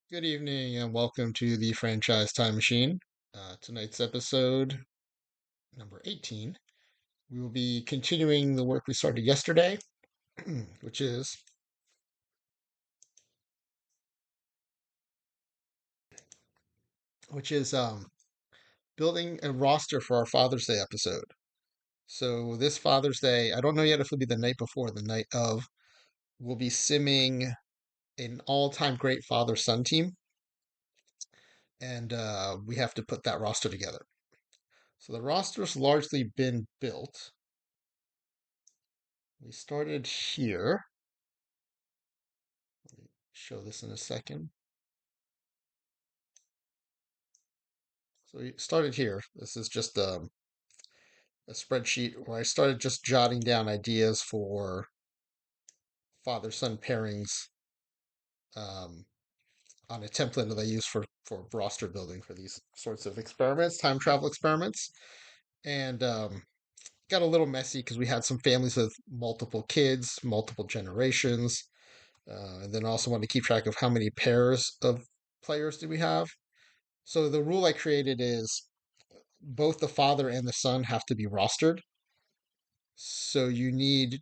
Good evening and welcome to the Franchise Time Machine. Tonight's episode, number 18, we will be continuing the work we started yesterday, which is which is building a roster for our Father's Day episode. So this Father's Day, I don't know yet if it'll be the night before, or the night of. We'll be simming an all-time great father-son team, and we have to put that roster together. So the roster's largely been built. We started here. Show this in a second. So we started here. This is just a spreadsheet where I started just jotting down ideas for father-son pairings um, on a template that I use for roster building for these sorts of experiments, time travel experiments. And got a little messy because we had some families with multiple kids, multiple generations. And then also wanted to keep track of how many pairs of players do we have. So the rule I created is both the father and the son have to be rostered. So you need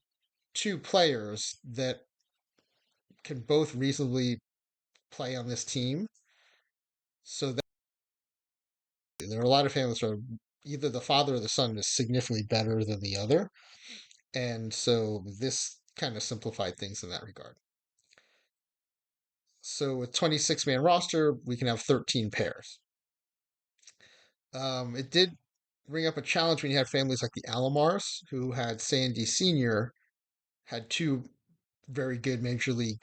two players that can both reasonably play on this team. So that there are a lot of families where either the father or the son is significantly better than the other. And so this kind of simplified things in that regard. So with 26-man roster, we can have 13 pairs. It did bring up a challenge when you had families like the Alomars, who had Sandy Sr., had two very good major league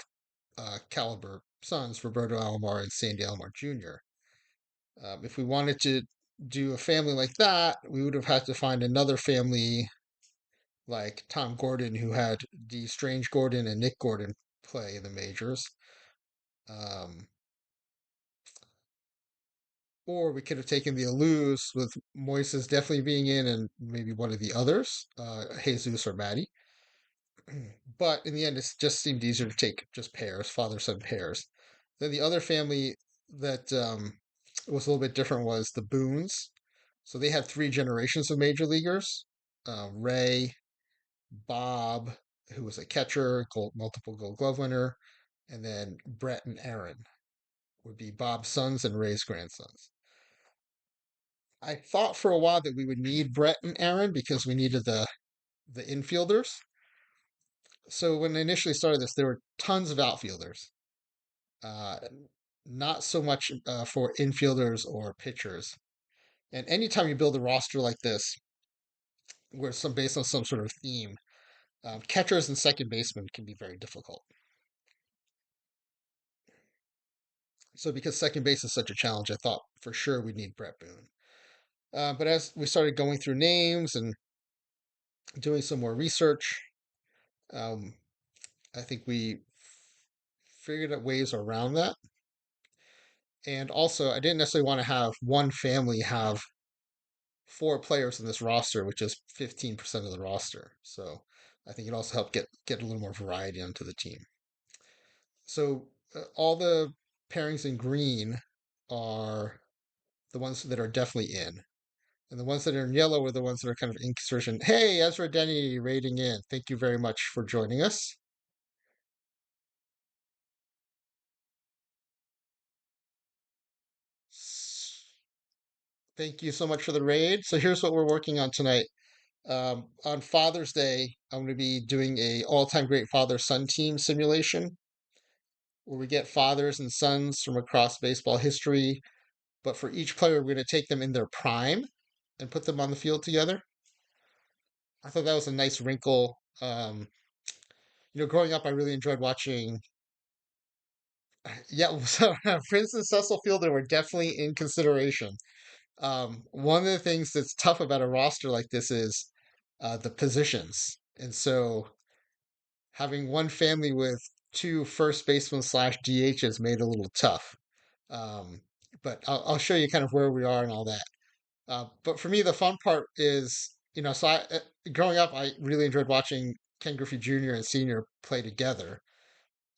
caliber sons, Roberto Alomar and Sandy Alomar Jr. If we wanted to do a family like that, we would have had to find another family like Tom Gordon, who had D. Strange Gordon and Nick Gordon play in the majors. Um, or we could have taken the Alus with Moises definitely being in and maybe one of the others, Jesus or Maddie. But in the end, it just seemed easier to take just pairs, father son pairs. Then the other family that was a little bit different was the Boones. So they had three generations of major leaguers: Ray, Bob, who was a catcher, multiple Gold Glove winner, and then Brett and Aaron would be Bob's sons and Ray's grandsons. I thought for a while that we would need Brett and Aaron because we needed the infielders. So when I initially started this, there were tons of outfielders. Uh, Not so much for infielders or pitchers. And anytime you build a roster like this, where some based on some sort of theme, catchers and second basemen can be very difficult. So because second base is such a challenge, I thought for sure we'd need Brett Boone. But as we started going through names and doing some more research, um, I think we figured out ways around that. And also, I didn't necessarily want to have one family have four players in this roster, which is 15% of the roster. So I think it also helped get a little more variety onto the team. So all the pairings in green are the ones that are definitely in. And the ones that are in yellow are the ones that are kind of insertion. Hey, Ezra Denny rating in. Thank you very much for joining us. Thank you so much for the raid. So here's what we're working on tonight. On Father's Day, I'm going to be doing a all-time great father-son team simulation where we get fathers and sons from across baseball history. But for each player, we're going to take them in their prime and put them on the field together. I thought that was a nice wrinkle. Growing up, I really enjoyed watching. Yeah, so Prince and Cecil Fielder were definitely in consideration. One of the things that's tough about a roster like this is the positions. And so having one family with two first basemen slash DHs made it a little tough. Um, but I'll show you kind of where we are and all that. But for me, the fun part is, growing up, I really enjoyed watching Ken Griffey Jr. and Sr. play together.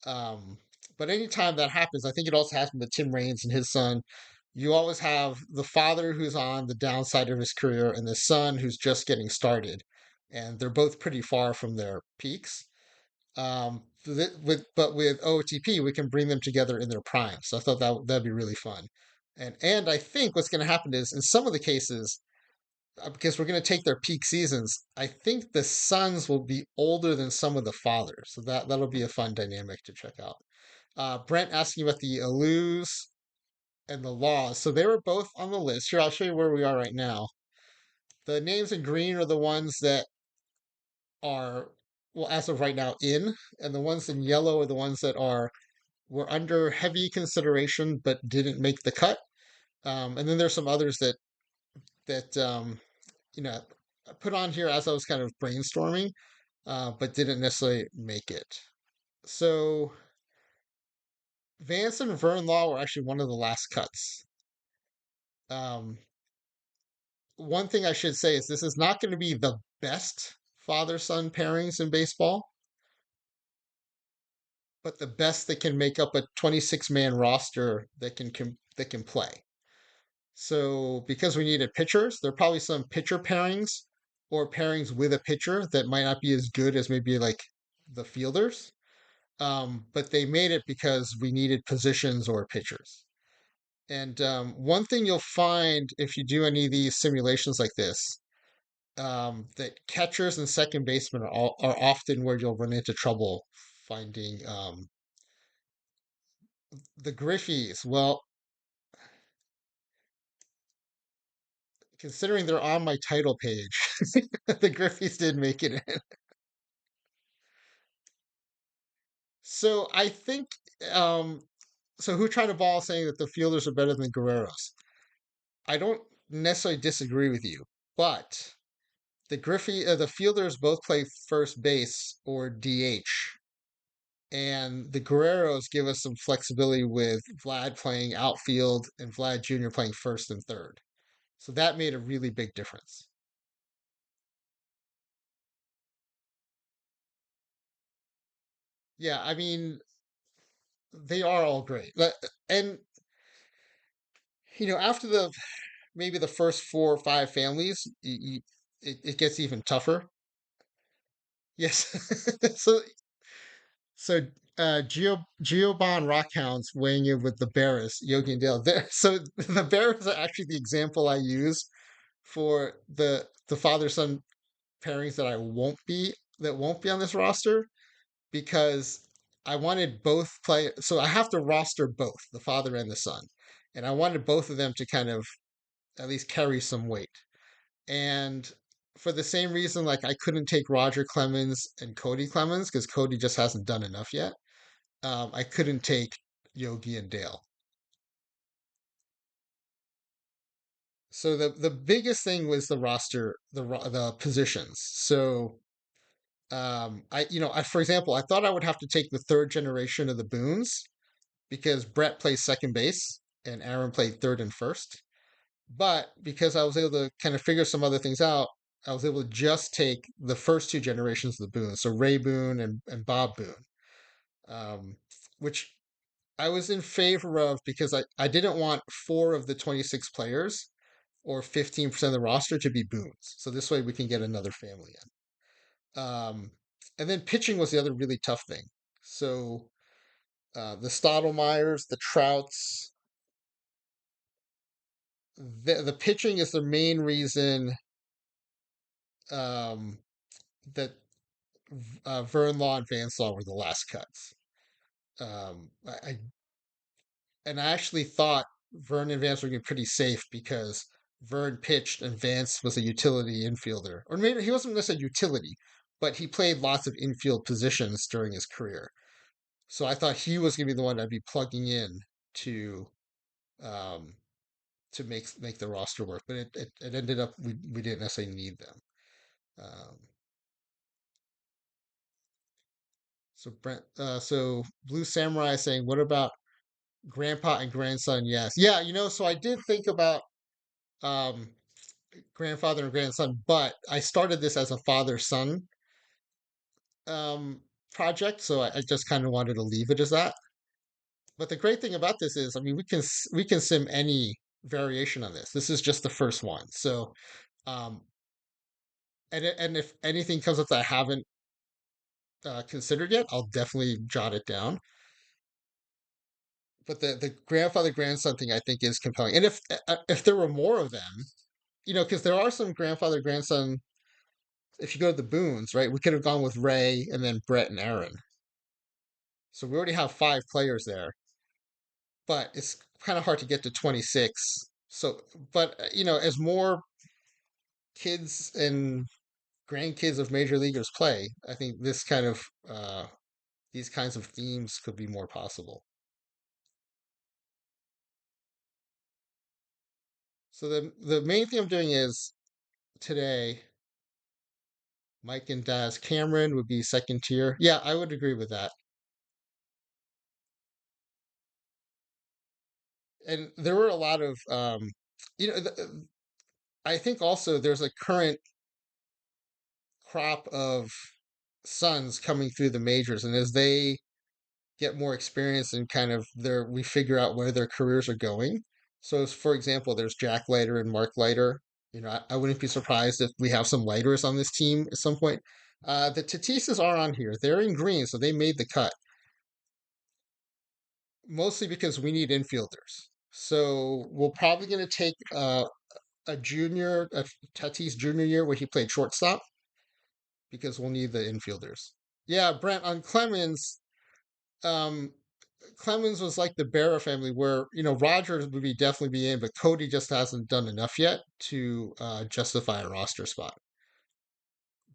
Um, But anytime that happens, I think it also happened with Tim Raines and his son. You always have the father who's on the downside of his career and the son who's just getting started, and they're both pretty far from their peaks. But with OOTP, we can bring them together in their prime. So I thought that'd be really fun. And I think what's going to happen is in some of the cases, because we're going to take their peak seasons, I think the sons will be older than some of the fathers. So that'll be a fun dynamic to check out. Brent asking about the Alus and the Laws. So they were both on the list. Here, I'll show you where we are right now. The names in green are the ones that are, well, as of right now, in, and the ones in yellow are the ones that were under heavy consideration but didn't make the cut. And then there's some others that you know I put on here as I was kind of brainstorming, but didn't necessarily make it. So Vance and Vern Law were actually one of the last cuts. Um, One thing I should say is this is not going to be the best father-son pairings in baseball, but the best that can make up a 26-man roster that can play. So because we needed pitchers, there are probably some pitcher pairings or pairings with a pitcher that might not be as good as maybe like the fielders. But they made it because we needed positions or pitchers. And one thing you'll find if you do any of these simulations like this, that catchers and second basemen are often where you'll run into trouble finding the Griffies. Well, considering they're on my title page, the Griffies did make it in. So I think um, so. Who tried to ball saying that the fielders are better than the Guerreros? I don't necessarily disagree with you, but the fielders both play first base or DH, and the Guerreros give us some flexibility with Vlad playing outfield and Vlad Jr. playing first and third. So that made a really big difference. Yeah, I mean, they are all great. And after the maybe the first four or five families, it gets even tougher. Yes. so so Geoban Rockhounds weighing in with the Bears, Yogi and Dale. So the Bears are actually the example I use for the father son pairings that won't be on this roster because I wanted both play. So I have to roster both the father and the son, and I wanted both of them to kind of at least carry some weight. And for the same reason, like I couldn't take Roger Clemens and Cody Clemens because Cody just hasn't done enough yet. I couldn't take Yogi and Dale. So the biggest thing was the roster, the positions. So for example, I thought I would have to take the third generation of the Boones because Brett plays second base and Aaron played third and first. But because I was able to kind of figure some other things out, I was able to just take the first two generations of the Boone, so Ray Boone and Bob Boone, um, which I was in favor of because I didn't want four of the 26 players or 15% of the roster to be Boones. So this way we can get another family in. And then pitching was the other really tough thing. So the Stottlemyers, the Trouts, the pitching is the main reason um, that Vern Law and Vance Law were the last cuts. Um, I and I actually thought Vern and Vance were getting pretty safe because Vern pitched and Vance was a utility infielder, or maybe he wasn't necessarily utility, but he played lots of infield positions during his career. So I thought he was going to be the one I'd be plugging in to um, make the roster work. But it ended up we didn't necessarily need them. Um, so Blue Samurai is saying, what about grandpa and grandson? Yes, yeah. So I did think about um, grandfather and grandson, but I started this as a father son um, project, so I just kind of wanted to leave it as that. But the great thing about this is, I mean, we can sim any variation on this. This is just the first one. So, um, and if anything comes up that I haven't considered yet, I'll definitely jot it down. But the grandfather grandson thing I think is compelling. And if there were more of them, because there are some grandfather grandson. If you go to the Boons, right, we could have gone with Ray and then Brett and Aaron. So we already have 5 players there, but it's kind of hard to get to 26. So, but as more kids and grandkids of major leaguers play, I think these kinds of themes could be more possible. So the main thing I'm doing is today, Mike and Daz Cameron would be second tier. Yeah, I would agree with that. And there were a lot of you know, I think also there's a current crop of sons coming through the majors, and as they get more experience and kind of we figure out where their careers are going. So, for example, there's Jack Leiter and Mark Leiter. I wouldn't be surprised if we have some lighters on this team at some point. The Tatises are on here. They're in green, so they made the cut. Mostly because we need infielders. So we're probably going to take a Tatis junior year where he played shortstop because we'll need the infielders. Yeah, Brent, on Clemens, um, Clemens was like the Berra family, where Rogers would be definitely be in, but Cody just hasn't done enough yet to justify a roster spot.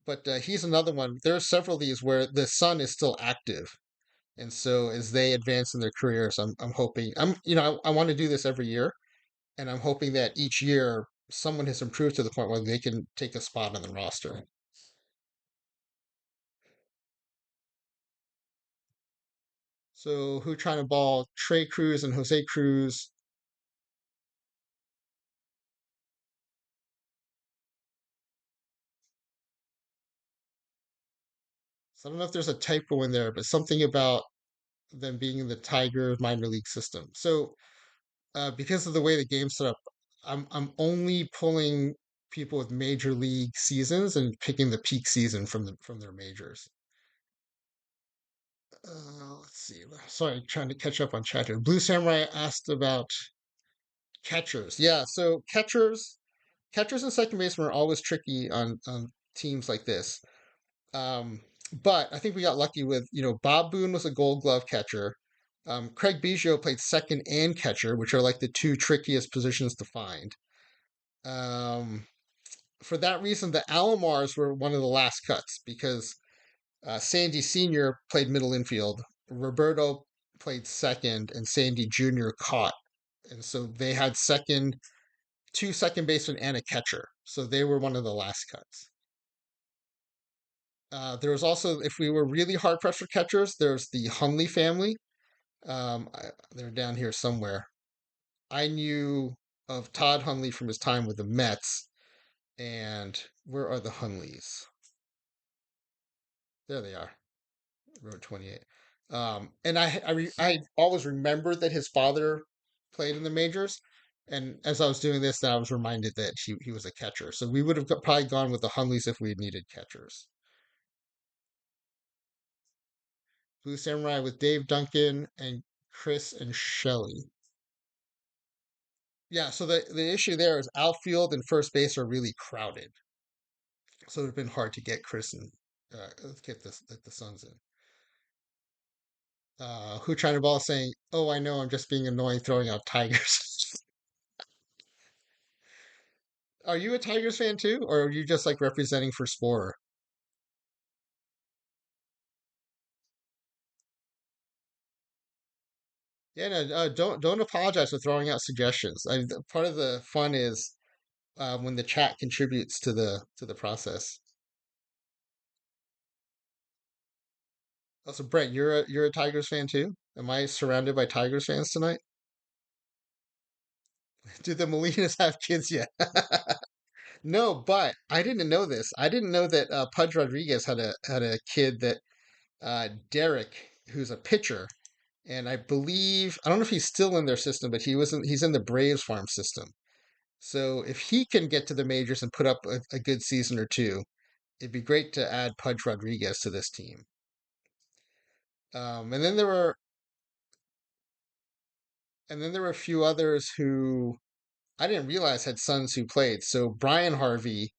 But he's another one. There are several of these where the son is still active, and so as they advance in their careers, I'm hoping I want to do this every year, and I'm hoping that each year someone has improved to the point where they can take a spot on the roster. So who trying to ball? Trey Cruz and Jose Cruz. So I don't know if there's a typo in there, but something about them being in the Tiger minor league system. So because of the way the game's set up, I'm only pulling people with major league seasons and picking the peak season from their majors. Let's see. Sorry, trying to catch up on chat here. Blue Samurai asked about catchers. Yeah, so catchers and second baseman are always tricky on teams like this. Um, but I think we got lucky with, Bob Boone was a Gold Glove catcher. Craig Biggio played second and catcher, which are like the two trickiest positions to find. Um, for that reason, the Alomars were one of the last cuts because Sandy Sr. played middle infield, Roberto played second, and Sandy Jr. caught. And so they had two second basemen and a catcher. So they were one of the last cuts. There was also, if we were really hard pressed for catchers, there's the Hunley family. They're down here somewhere. I knew of Todd Hunley from his time with the Mets. And where are the Hunleys? There they are, road 28. And I always remembered that his father played in the majors. And as I was doing this, I was reminded that he was a catcher. So we would have probably gone with the Hunleys if we had needed catchers. Blue Samurai with Dave Duncan and Chris and Shelley. Yeah, so the issue there is outfield and first base are really crowded. So it would have been hard to get Chris and get the Suns in. Who trying to ball saying, "Oh, I know, I'm just being annoying throwing out Tigers." Are you a Tigers fan too, or are you just like representing for Sporer? Yeah, no, don't apologize for throwing out suggestions. Part of the fun is when the chat contributes to the process. Also, Brett, you're a Tigers fan too? Am I surrounded by Tigers fans tonight? Do the Molinas have kids yet? No, but I didn't know this. I didn't know that Pudge Rodriguez had a kid that Derek, who's a pitcher, And I believe I don't know if he's still in their system, but he's in the Braves farm system. So if he can get to the majors and put up a good season or two, it'd be great to add Pudge Rodriguez to this team. Um, and then there were and then there were a few others who I didn't realize had sons who played. So Brian Harvey,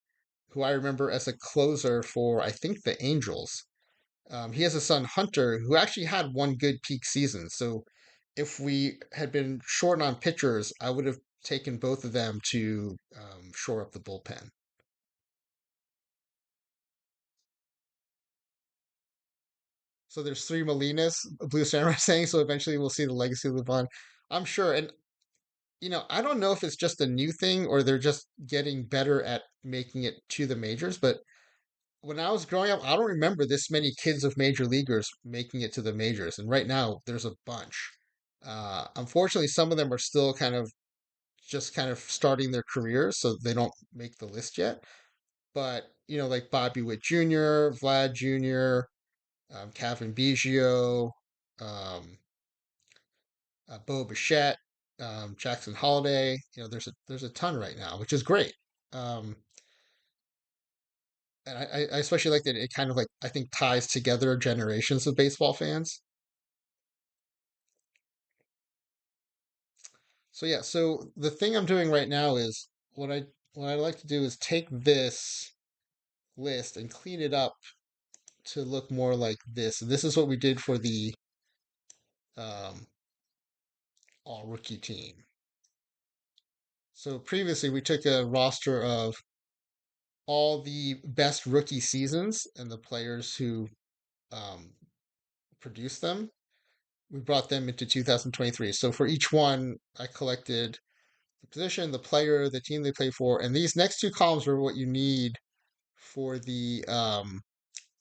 who I remember as a closer for I think the Angels, he has a son Hunter who actually had one good peak season. So if we had been short on pitchers, I would have taken both of them to shore up the bullpen. So there's three Molinas, Blue Samurai saying. So eventually we'll see the legacy live on. I'm sure. And I don't know if it's just a new thing or they're just getting better at making it to the majors. But when I was growing up, I don't remember this many kids of major leaguers making it to the majors. And right now, there's a bunch. Unfortunately, some of them are still kind of starting their careers, so they don't make the list yet. But like Bobby Witt Jr., Vlad Jr., Calvin Biggio, um, Bo Bichette, Jackson Holiday. There's a ton right now, which is great. Um, and I especially like that it kind of like I think ties together generations of baseball fans. So yeah, so the thing I'm doing right now is what I like to do is take this list and clean it up to look more like this. And this is what we did for the um, all rookie team. So previously we took a roster of all the best rookie seasons and the players who um, produced them. We brought them into 2023. So for each one, I collected the position, the player, the team they play for, and these next two columns are what you need for the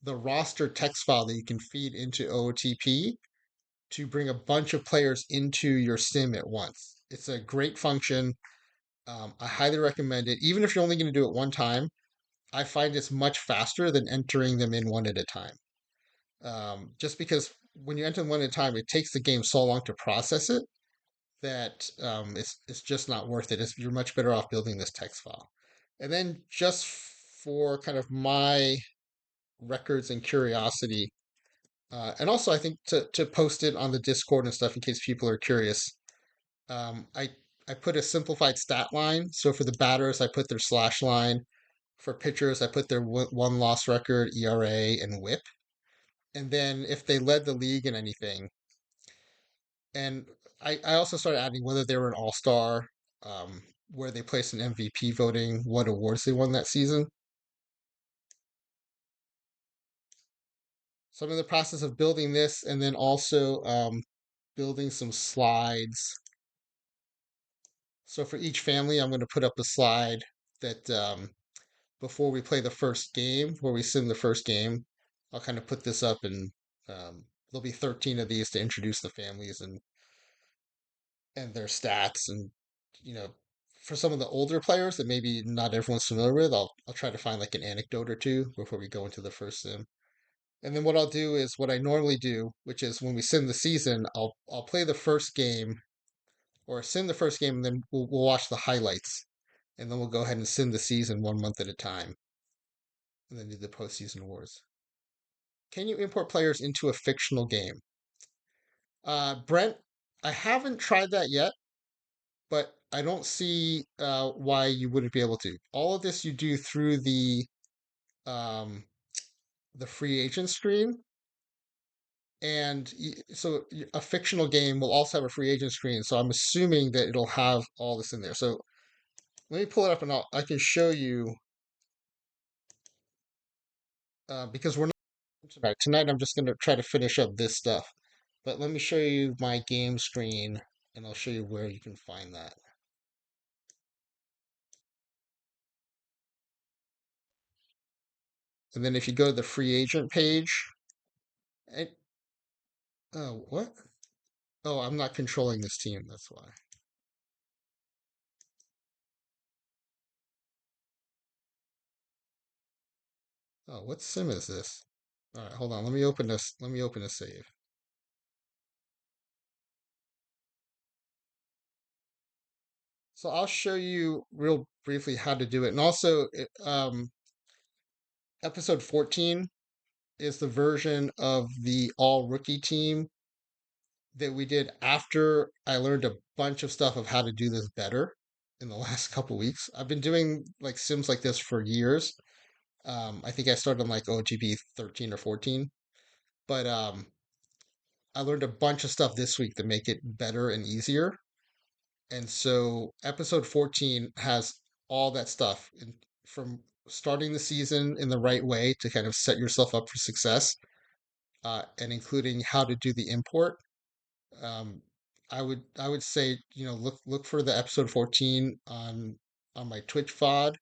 roster text file that you can feed into OOTP to bring a bunch of players into your sim at once. It's a great function. I highly recommend it. Even if you're only going to do it one time, I find it's much faster than entering them in one at a time. Just because when you enter them one at a time, it takes the game so long to process it that it's just not worth it. You're much better off building this text file. And then just for kind of my records and curiosity, and also I think to post it on the Discord and stuff in case people are curious. I put a simplified stat line. So for the batters, I put their slash line. For pitchers, I put their one loss record, ERA, and WHIP. And then if they led the league in anything, and I also started adding whether they were an all star, where they placed in MVP voting, what awards they won that season. So I'm in the process of building this and then also building some slides. So for each family, I'm going to put up a slide that before we play the first game, where we sim the first game, I'll kind of put this up and there'll be 13 of these to introduce the families and their stats. And, you know, for some of the older players that maybe not everyone's familiar with, I'll try to find like an anecdote or two before we go into the first sim. And then what I'll do is what I normally do, which is when we sim the season, I'll play the first game or sim the first game, and then we'll watch the highlights, and then we'll go ahead and sim the season 1 month at a time, and then do the postseason awards. Can you import players into a fictional game? Brent, I haven't tried that yet, but I don't see why you wouldn't be able to. All of this you do through um, the free agent screen, and so a fictional game will also have a free agent screen. So I'm assuming that it'll have all this in there. So let me pull it up and I can show you because we're not tonight. Tonight I'm just going to try to finish up this stuff. But let me show you my game screen and I'll show you where you can find that. And then if you go to the free agent page, and, oh, what? Oh, I'm not controlling this team. That's why. Oh, what sim is this? All right, hold on. Let me open this. Let me open a save. So I'll show you real briefly how to do it. And also, episode 14 is the version of the all rookie team that we did after I learned a bunch of stuff of how to do this better in the last couple weeks. I've been doing like sims like this for years. I think I started on like OGP 13 or 14, but I learned a bunch of stuff this week to make it better and easier. And so episode 14 has all that stuff from starting the season in the right way to kind of set yourself up for success, and including how to do the import. um, I would say, look for the episode 14 on my Twitch VOD,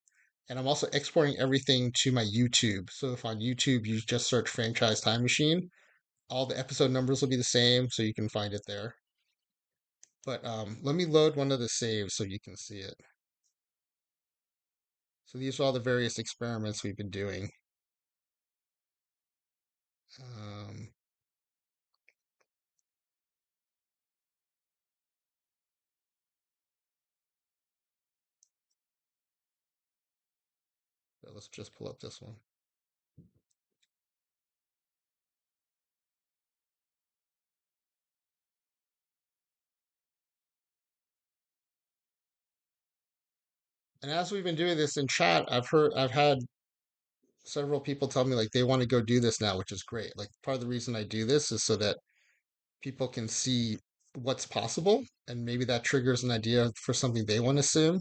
and I'm also exporting everything to my YouTube. So if on YouTube you just search Franchise Time Machine, all the episode numbers will be the same, so you can find it there. But let me load one of the saves so you can see it. So these are all the various experiments we've been doing. Um, so let's just pull up this one. And as we've been doing this in chat, I've had several people tell me like they want to go do this now, which is great. Like part of the reason I do this is so that people can see what's possible, and maybe that triggers an idea for something they want to sim.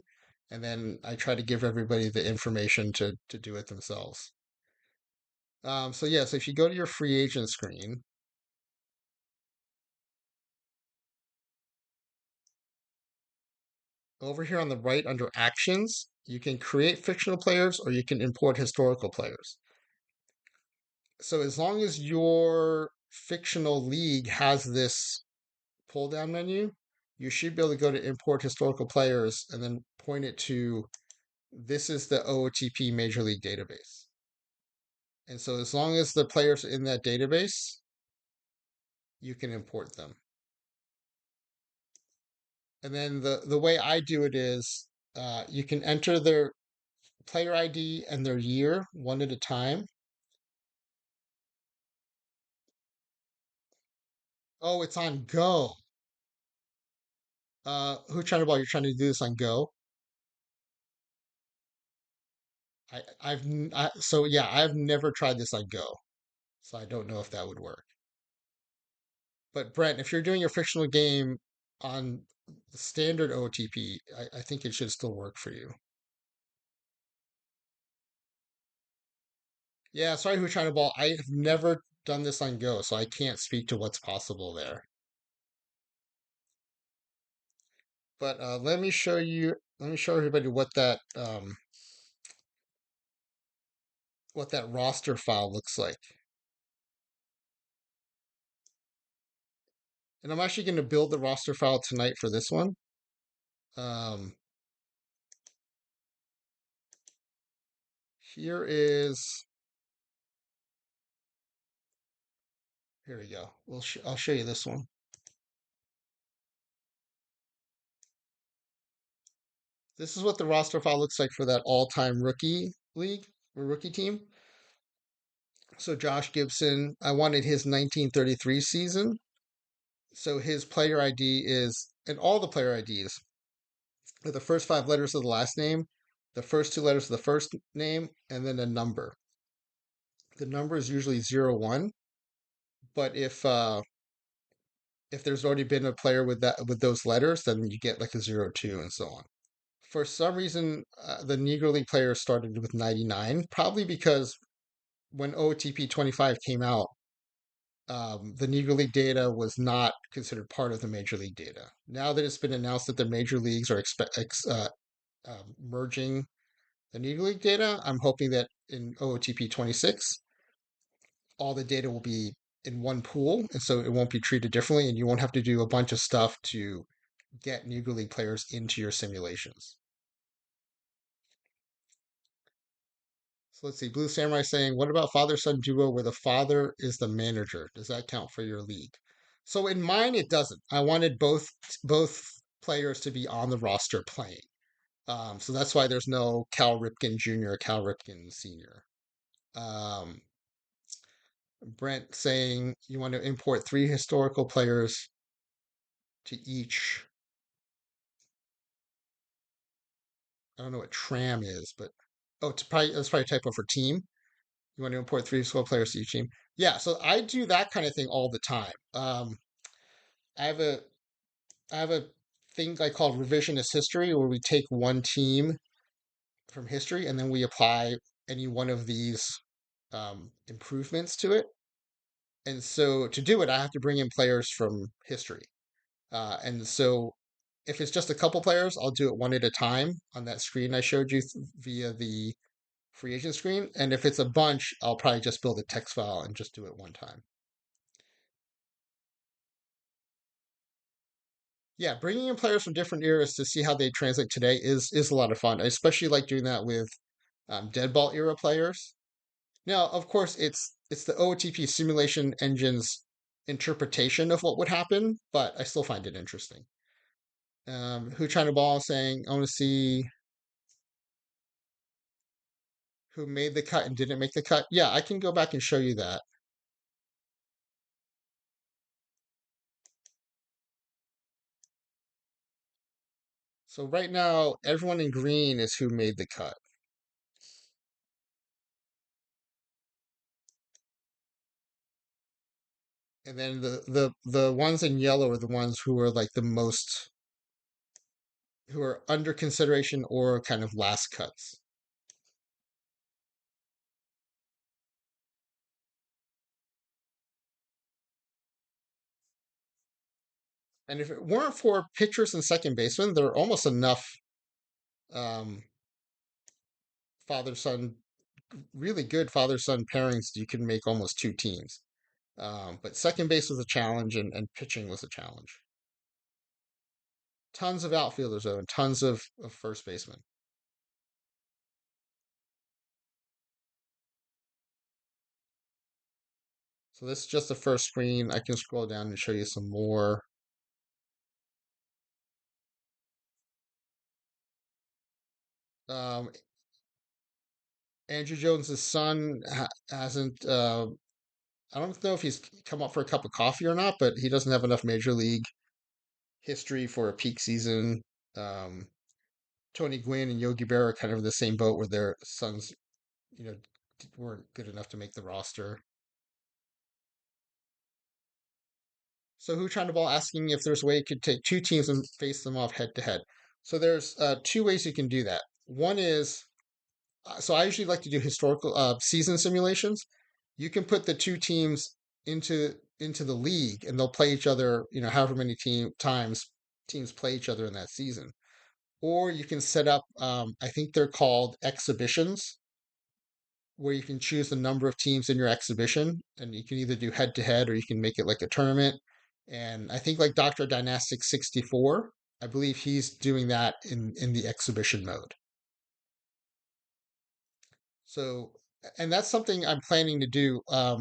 And then I try to give everybody the information to do it themselves. So yeah, so if you go to your free agent screen, over here on the right under actions, you can create fictional players or you can import historical players. So as long as your fictional league has this pull down menu, you should be able to go to import historical players and then point it to this is the OOTP Major League database. And so as long as the players are in that database, you can import them. And then the way I do it is you can enter their player ID and their year one at a time. Oh, it's on Go. Who trying to ball? You're trying to do this on Go? So yeah, I've never tried this on Go, so I don't know if that would work. But Brent, if you're doing your fictional game on the standard OTP, I think it should still work for you. Yeah, sorry, who trying to ball. I have never done this on Go, so I can't speak to what's possible there. But let me show you. Let me show everybody what that roster file looks like. And I'm actually going to build the roster file tonight for this one. Um, here is. Here we go. I'll show you this one. This is what the roster file looks like for that all-time rookie league or rookie team. So Josh Gibson, I wanted his 1933 season. So his player ID is, and all the player IDs are the first five letters of the last name, the first two letters of the first name, and then a number. The number is usually 01, but if there's already been a player with those letters, then you get like a 02 and so on. For some reason, the Negro League players started with 99, probably because when OTP 25 came out, the Negro League data was not considered part of the Major League data. Now that it's been announced that the major leagues are merging the Negro League data, I'm hoping that in OOTP 26, all the data will be in one pool, and so it won't be treated differently, and you won't have to do a bunch of stuff to get Negro League players into your simulations. So let's see. Blue Samurai saying, what about father son duo where the father is the manager? Does that count for your league? So in mine, it doesn't. I wanted both players to be on the roster playing. So that's why there's no Cal Ripken Jr., Cal Ripken Sr. Um, Brent saying you want to import three historical players to each. I don't know what tram is, but oh, that's probably a typo for team. You want to import three historical players to each team. Yeah, so I do that kind of thing all the time. I have a I have a thing I call revisionist history, where we take one team from history and then we apply any one of these improvements to it. And so to do it, I have to bring in players from history. And so if it's just a couple players, I'll do it one at a time on that screen I showed you via the free agent screen. And if it's a bunch, I'll probably just build a text file and just do it one time. Yeah, bringing in players from different eras to see how they translate today is a lot of fun. I especially like doing that with dead ball era players. Now, of course, it's the OOTP simulation engine's interpretation of what would happen, but I still find it interesting. Who trying to ball saying, I want to see who made the cut and didn't make the cut. Yeah, I can go back and show you that. So right now, everyone in green is who made the cut. And then the ones in yellow are the ones who are like the most who are under consideration or kind of last cuts. And if it weren't for pitchers and second baseman, there are almost enough um, father son, really good father son pairings. You can make almost two teams. But second base was a challenge, and pitching was a challenge. Tons of outfielders, though, and tons of first basemen. So this is just the first screen. I can scroll down and show you some more. Um, Andrew Jones's son hasn't. I don't know if he's come up for a cup of coffee or not, but he doesn't have enough major league history for a peak season. Um, Tony Gwynn and Yogi Berra are kind of in the same boat, where their sons, you know, weren't good enough to make the roster. So who trying to ball asking if there's a way you could take two teams and face them off head to head. So there's two ways you can do that. One is so I usually like to do historical season simulations. You can put the two teams into the league, and they'll play each other. You know, however many times teams play each other in that season. Or you can set up. I think they're called exhibitions, where you can choose the number of teams in your exhibition, and you can either do head to head or you can make it like a tournament. And I think like Dr. Dynastic 64, I believe he's doing that in the exhibition mode. So, and that's something I'm planning to do. I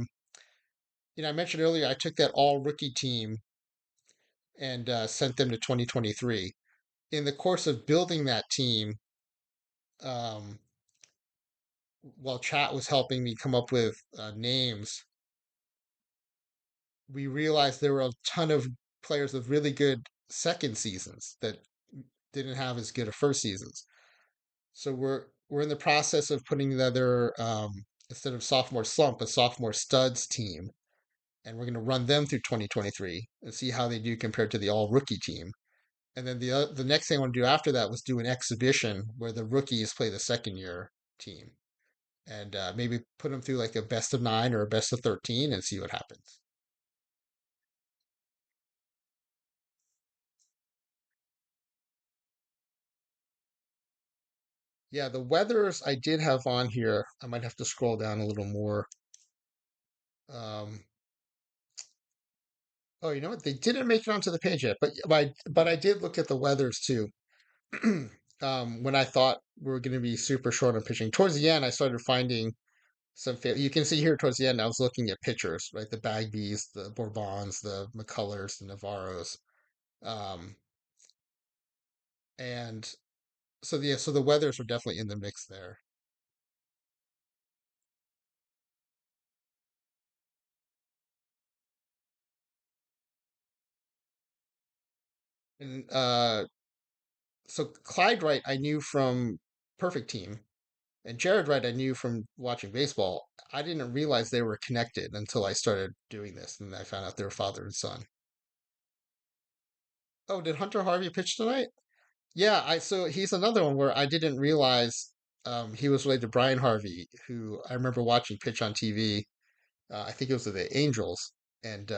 mentioned earlier I took that all rookie team and sent them to 2023. In the course of building that team, um, while chat was helping me come up with names, we realized there were a ton of players with really good second seasons that didn't have as good a first seasons. So we're in the process of putting together instead of sophomore slump, a sophomore studs team, and we're going to run them through 2023 and see how they do compared to the all rookie team. And then the next thing I want to do after that was do an exhibition where the rookies play the second year team, and maybe put them through like a best of 9 or a best of 13 and see what happens. Yeah, the weathers I did have on here. I might have to scroll down a little more. Um, oh, you know what? They didn't make it onto the page yet, but I did look at the weathers too. When I thought we were going to be super short on pitching, towards the end, I started finding some. You can see here towards the end, I was looking at pitchers, right? The Bagbies, the Bourbons, the McCullers, the Navarros. Um, And so the weathers are definitely in the mix there. And so Clyde Wright I knew from Perfect Team, and Jared Wright I knew from watching baseball. I didn't realize they were connected until I started doing this, and I found out they were father and son. Oh, did Hunter Harvey pitch tonight? Yeah, I so he's another one where I didn't realize he was related to Brian Harvey, who I remember watching pitch on TV. I think it was the Angels, and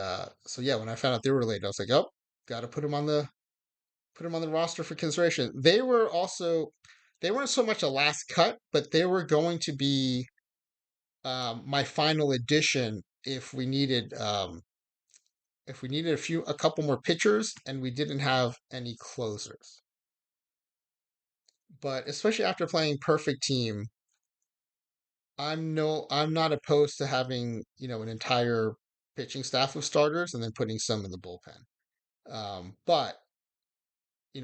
so yeah, when I found out they were related, I was like, oh, got to put him on the roster for consideration. They weren't so much a last cut, but they were going to be my final addition if we needed a couple more pitchers and we didn't have any closers. But especially after playing perfect team, I'm not opposed to having, an entire pitching staff of starters and then putting some in the bullpen. But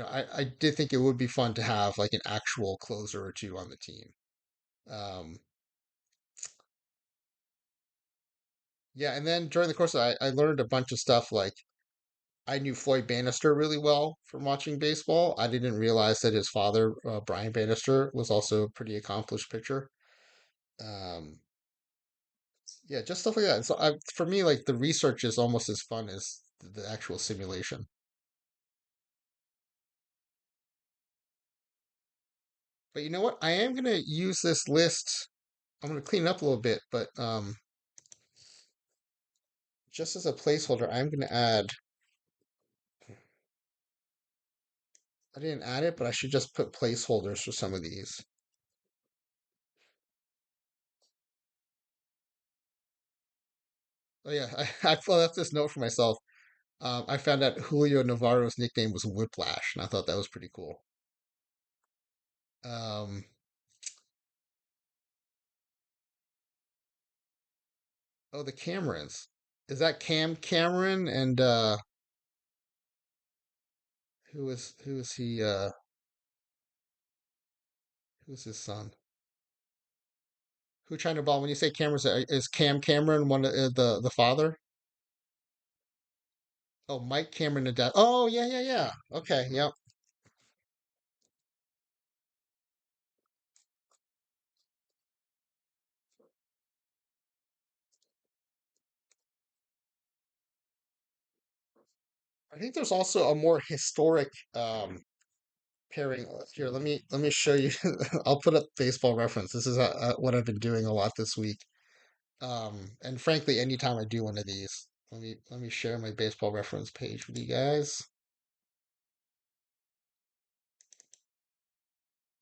I did think it would be fun to have like an actual closer or two on the team. Um, yeah, and then during the course, I learned a bunch of stuff. Like I knew Floyd Bannister really well from watching baseball. I didn't realize that his father, Brian Bannister, was also a pretty accomplished pitcher. Um, yeah, just stuff like that. So for me, like the research is almost as fun as the actual simulation. But you know what? I am gonna use this list. I'm gonna clean it up a little bit, but just as a placeholder, I'm gonna add. I didn't add it, but I should just put placeholders for some of these. Oh yeah, I left this note for myself. I found out Julio Navarro's nickname was Whiplash, and I thought that was pretty cool. Um, oh, the Camerons. Is that Cam Cameron and who is he? Who's his son? Who China Ball? When you say Cameron, is Cam Cameron one of the father? Oh, Mike Cameron and dad. Oh yeah, yeah, yeah. Okay, yep. I think there's also a more historic pairing. Here, let me show you. I'll put up baseball reference. This is what I've been doing a lot this week. And frankly, anytime I do one of these, let me share my baseball reference page with you guys.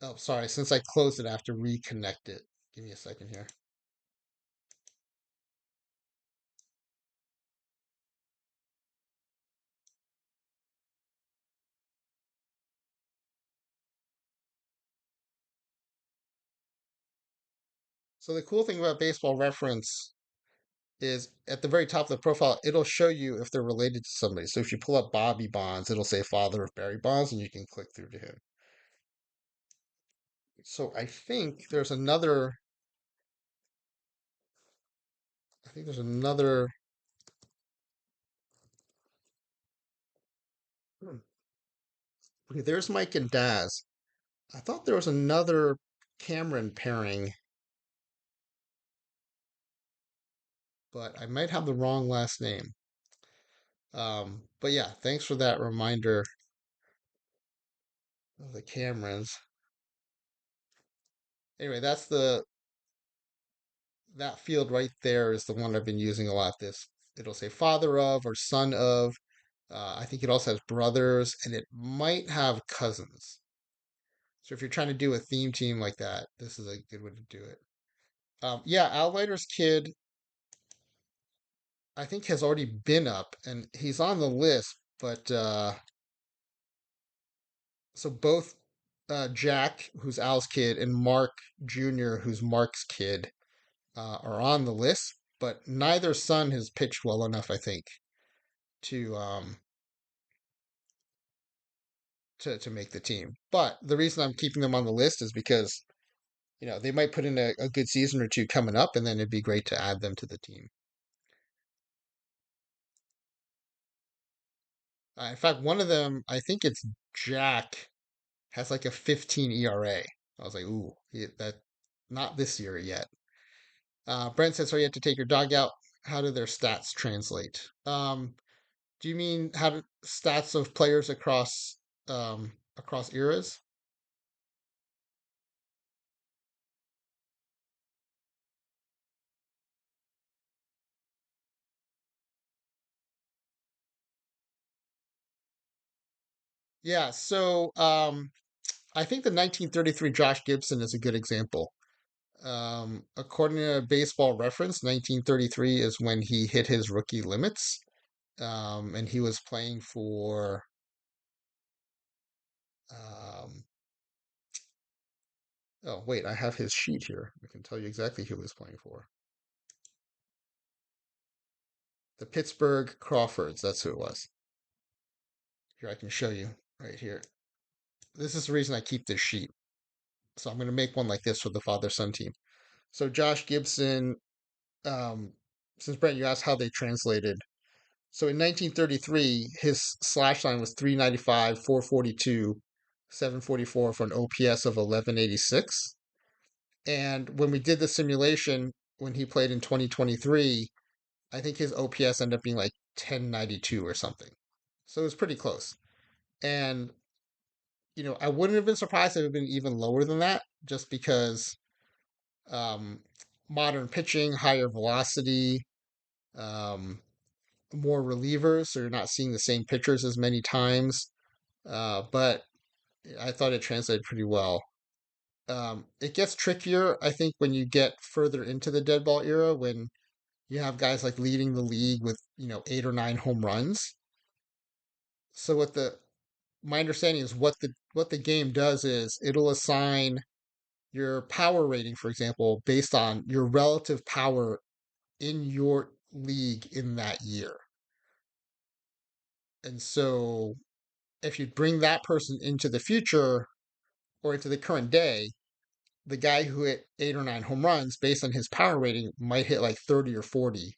Oh, sorry. Since I closed it, I have to reconnect it. Give me a second here. So the cool thing about baseball reference is at the very top of the profile, it'll show you if they're related to somebody. So if you pull up Bobby Bonds, it'll say father of Barry Bonds, and you can click through to him. So I think there's another. Hmm, okay, there's Mike and Daz. I thought there was another Cameron pairing, but I might have the wrong last name. But yeah, thanks for that reminder of the Camerons. Anyway, that field right there is the one I've been using a lot. It'll say father of or son of. I think it also has brothers, and it might have cousins. So if you're trying to do a theme team like that, this is a good way to do it. Yeah, Outlider's kid, I think, has already been up, and he's on the list. But so both Jack, who's Al's kid, and Mark Jr., who's Mark's kid, are on the list. But neither son has pitched well enough, I think, to to make the team. But the reason I'm keeping them on the list is because they might put in a good season or two coming up, and then it'd be great to add them to the team. In fact, one of them, I think it's Jack, has like a 15 ERA. I was like, ooh, that not this year yet. Brent says, so you have to take your dog out. How do their stats translate? Do you mean how do stats of players across eras? Yeah, so I think the 1933 Josh Gibson is a good example. According to Baseball Reference, 1933 is when he hit his rookie limits, and he was playing for. Um, oh, wait, I have his sheet here. I can tell you exactly who he was playing for. The Pittsburgh Crawfords, that's who it was. Here, I can show you right here. This is the reason I keep this sheet. So I'm going to make one like this for the father-son team. So Josh Gibson, um, since Brent, you asked how they translated. So in 1933, his slash line was 395, 442, 744 for an OPS of 1186. And when we did the simulation, when he played in 2023, I think his OPS ended up being like 1092 or something. So it was pretty close. And, I wouldn't have been surprised if it had been even lower than that, just because um, modern pitching, higher velocity, um, more relievers, so you're not seeing the same pitchers as many times. But I thought it translated pretty well. It gets trickier, I think, when you get further into the dead ball era, when you have guys like leading the league with 8 or 9 home runs. So what the my understanding is what the game does is it'll assign your power rating, for example, based on your relative power in your league in that year. And so if you bring that person into the future or into the current day, the guy who hit 8 or 9 home runs based on his power rating might hit like 30 or 40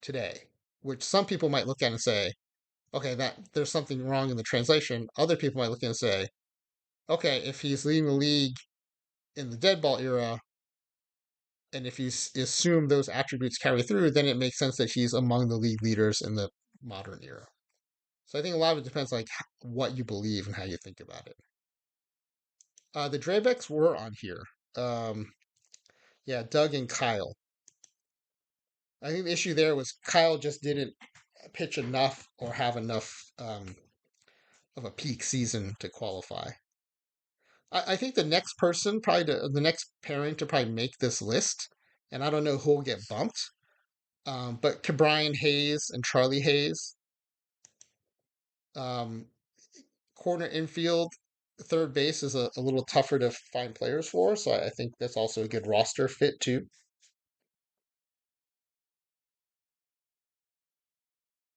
today, which some people might look at and say, okay, that there's something wrong in the translation. Other people might look at and say, okay, if he's leading the league in the dead ball era, and if you assume those attributes carry through, then it makes sense that he's among the league leaders in the modern era. So I think a lot of it depends like what you believe and how you think about it. The Draybecks were on here. Um, yeah, Doug and Kyle. I think the issue there was Kyle just didn't pitch enough or have enough of a peak season to qualify. I think the next person, probably the next pairing to probably make this list, and I don't know who will get bumped, but Brian Hayes and Charlie Hayes, um, corner infield, third base is a little tougher to find players for, so I think that's also a good roster fit too.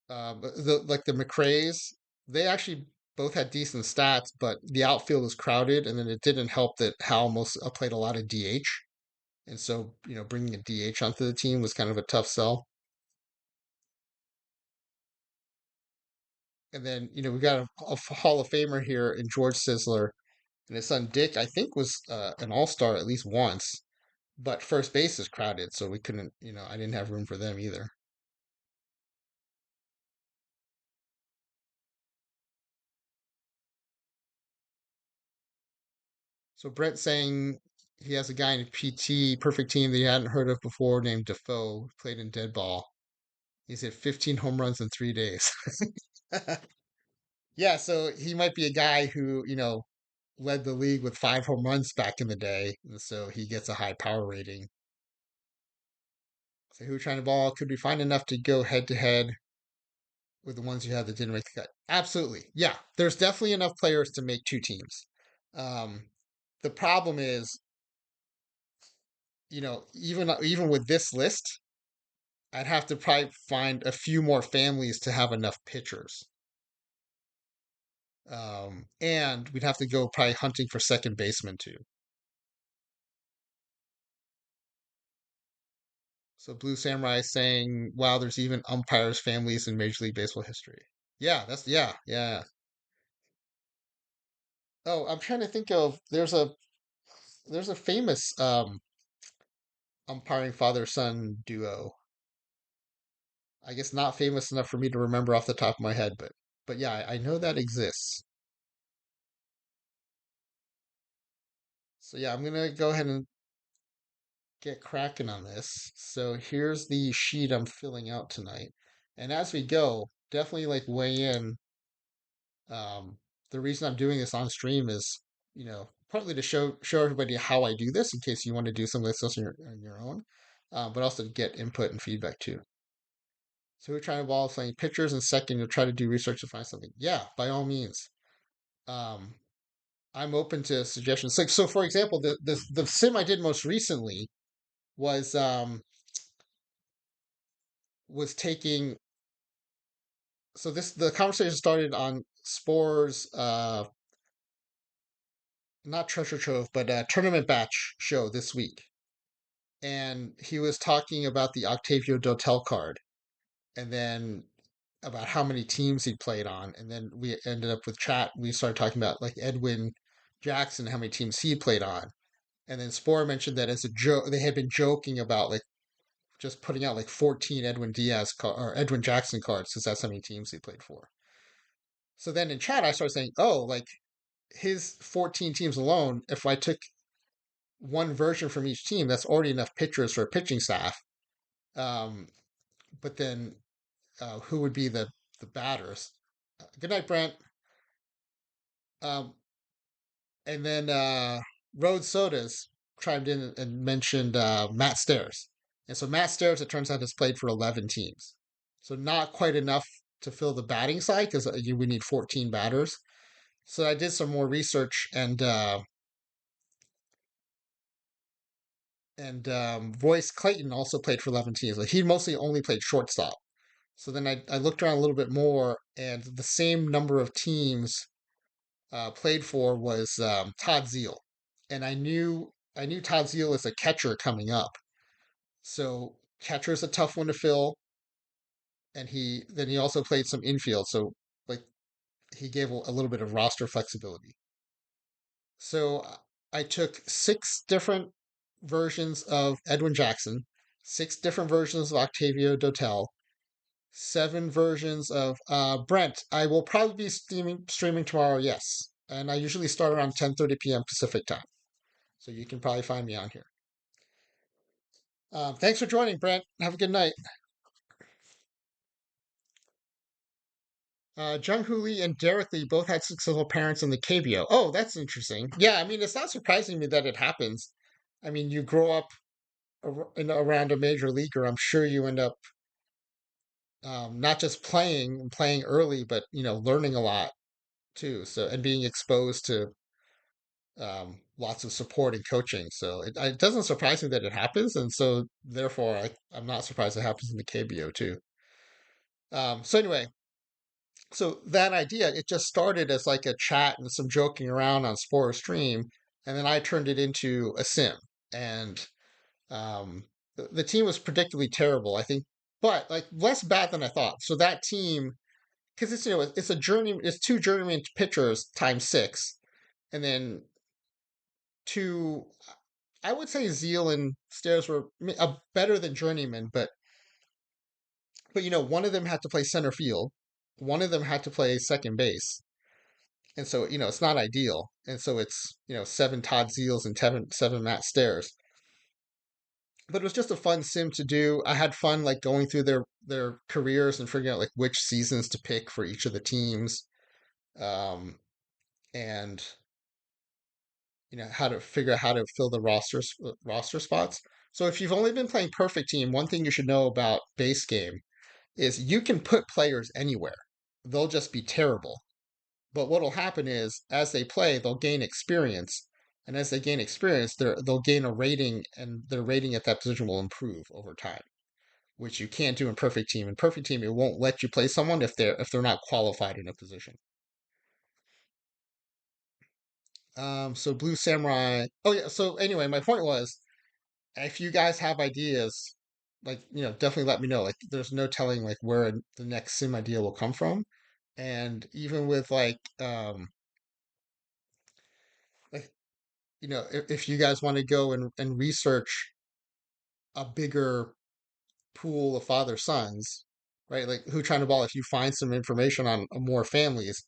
But like the McRae's, they actually both had decent stats, but the outfield was crowded, and then it didn't help that Hal most played a lot of DH, and so bringing a DH onto the team was kind of a tough sell. And then we got a Hall of Famer here in George Sisler, and his son Dick. I think was an All Star at least once, but first base is crowded, so we couldn't. I didn't have room for them either. So Brett saying he has a guy in PT perfect team that he hadn't heard of before named Defoe, played in dead ball. He's hit 15 home runs in 3 days. Yeah, so he might be a guy who, led the league with 5 home runs back in the day, and so he gets a high power rating. So who trying to ball could we find enough to go head to head with the ones you have that didn't make the cut? Absolutely. Yeah, there's definitely enough players to make 2 teams. Um, the problem is, even with this list, I'd have to probably find a few more families to have enough pitchers. And we'd have to go probably hunting for second baseman too. So Blue Samurai is saying, wow, there's even umpires' families in Major League Baseball history. Yeah, yeah. Oh, I'm trying to think of there's a famous umpiring father-son duo. I guess not famous enough for me to remember off the top of my head, but yeah, I know that exists. So yeah, I'm gonna go ahead and get cracking on this. So here's the sheet I'm filling out tonight. And as we go, definitely like weigh in. Um, the reason I'm doing this on stream is, partly to show everybody how I do this in case you want to do some of this on your own, but also to get input and feedback too. So we're trying to involve finding pictures, and second, you'll try to do research to find something. Yeah, by all means. Um, I'm open to suggestions. Like so, for example, the sim I did most recently was taking. So this the conversation started on Spore's not treasure trove, but tournament batch show this week, and he was talking about the Octavio Dotel card, and then about how many teams he played on, and then we ended up with chat. We started talking about like Edwin Jackson, how many teams he played on, and then Spore mentioned that as a joke, they had been joking about like just putting out like 14 or Edwin Jackson cards because that's how many teams he played for. So then in chat, I started saying, oh, like his 14 teams alone, if I took one version from each team, that's already enough pitchers for a pitching staff. Um, but then who would be the batters? Good night, Brent. Um, and then Road Sodas chimed in and mentioned Matt Stairs. And so Matt Stairs, it turns out, has played for 11 teams. So not quite enough to fill the batting side because we need 14 batters. So I did some more research, and Royce Clayton also played for 11 teams. Like he mostly only played shortstop. So then I looked around a little bit more, and the same number of teams played for was Todd Zeal, and I knew Todd Zeal as a catcher coming up. So catcher is a tough one to fill, and he also played some infield. So like he gave a little bit of roster flexibility. So I took six different versions of Edwin Jackson, six different versions of Octavio Dotel, seven versions of Brent. I will probably be streaming tomorrow, yes. And I usually start around 10:30 p.m. Pacific time. So you can probably find me on here. Thanks for joining, Brent. Have a good night. Jung Hoo Lee and Derek Lee both had successful parents in the KBO. Oh, that's interesting. Yeah, I mean, it's not surprising me that it happens. I mean, you grow up around a major leaguer. I'm sure you end up not just playing early, but learning a lot too. So and being exposed to lots of support and coaching. So it doesn't surprise me that it happens, and so therefore I'm not surprised it happens in the KBO too. So anyway, so that idea it just started as like a chat and some joking around on Spore Stream, and then I turned it into a sim, and the team was predictably terrible, I think, but like less bad than I thought. So that team, because it's two journeyman pitchers times six, and then two. I would say Zeal and Stairs were better than journeyman, but one of them had to play center field, one of them had to play second base, and so it's not ideal, and so it's seven Todd Zeals and seven Matt Stairs. But it was just a fun sim to do. I had fun like going through their careers and figuring out like which seasons to pick for each of the teams, um, and how to figure out how to fill the roster spots. So if you've only been playing Perfect Team, one thing you should know about base game is you can put players anywhere. They'll just be terrible. But what'll happen is as they play, they'll gain experience. And as they gain experience, they'll gain a rating, and their rating at that position will improve over time, which you can't do in Perfect Team. In Perfect Team, it won't let you play someone if they're not qualified in a position. So Blue Samurai. Oh yeah. So anyway, my point was, if you guys have ideas, like definitely let me know. Like, there's no telling like where the next sim idea will come from, and even with like if you guys want to go and research a bigger pool of father sons, right? Like who trying to ball. If you find some information on more families,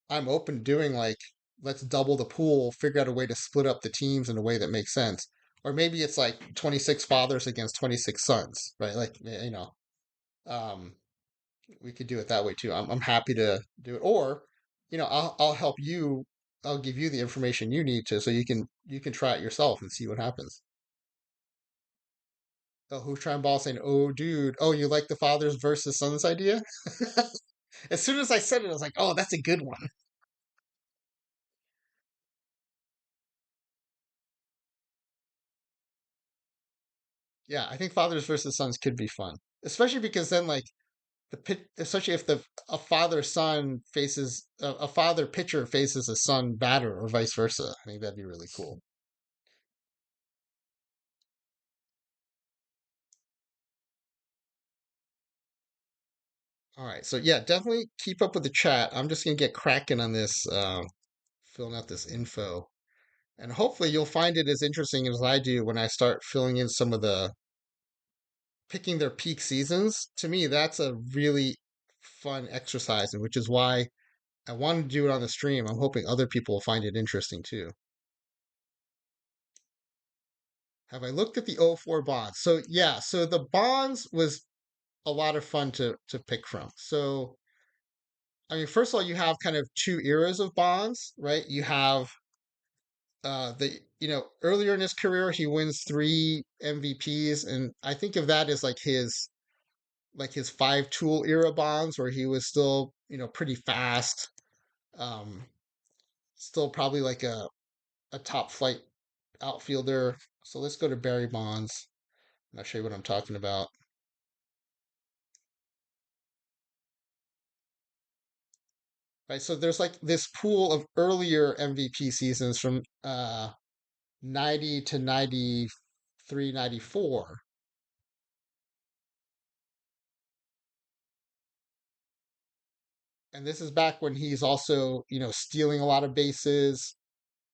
I'm open to doing like, let's double the pool, figure out a way to split up the teams in a way that makes sense. Or maybe it's like 26 fathers against 26 sons, right? Like, um, we could do it that way too. I'm happy to do it. Or, I'll help you. I'll give you the information you need to, so you can try it yourself and see what happens. Oh, who's trying ball saying, "Oh, dude, oh, you like the fathers versus sons idea?" As soon as I said it, I was like, "Oh, that's a good one." Yeah, I think fathers versus sons could be fun, especially because then like especially if the a father son faces a father pitcher faces a son batter or vice versa. I think that'd be really cool. All right, so yeah, definitely keep up with the chat. I'm just gonna get cracking on this, filling out this info, and hopefully you'll find it as interesting as I do when I start filling in some of the picking their peak seasons. To me, that's a really fun exercise, and which is why I wanted to do it on the stream. I'm hoping other people will find it interesting too. Have I looked at the '04 bonds? So yeah, so the bonds was a lot of fun to pick from. So I mean, first of all, you have kind of two eras of bonds, right? You have the earlier in his career he wins three MVPs, and I think of that as like his five tool era bonds where he was still pretty fast, um, still probably like a top flight outfielder. So let's go to Barry Bonds and I'll show you what I'm talking about. Right, so there's like this pool of earlier MVP seasons from 90 to 93, 94. And this is back when he's also stealing a lot of bases.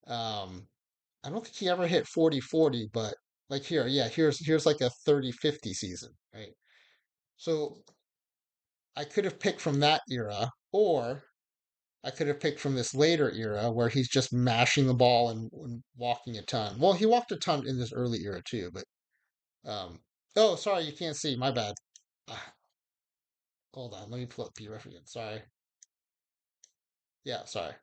um I don't think he ever hit 40-40, but like here, yeah, here's like a 30-50 season, right? So I could have picked from that era, or I could have picked from this later era where he's just mashing the ball and walking a ton. Well, he walked a ton in this early era too, but oh, sorry, you can't see. My bad. Ah, hold on, let me pull up the reference. Sorry. Yeah, sorry.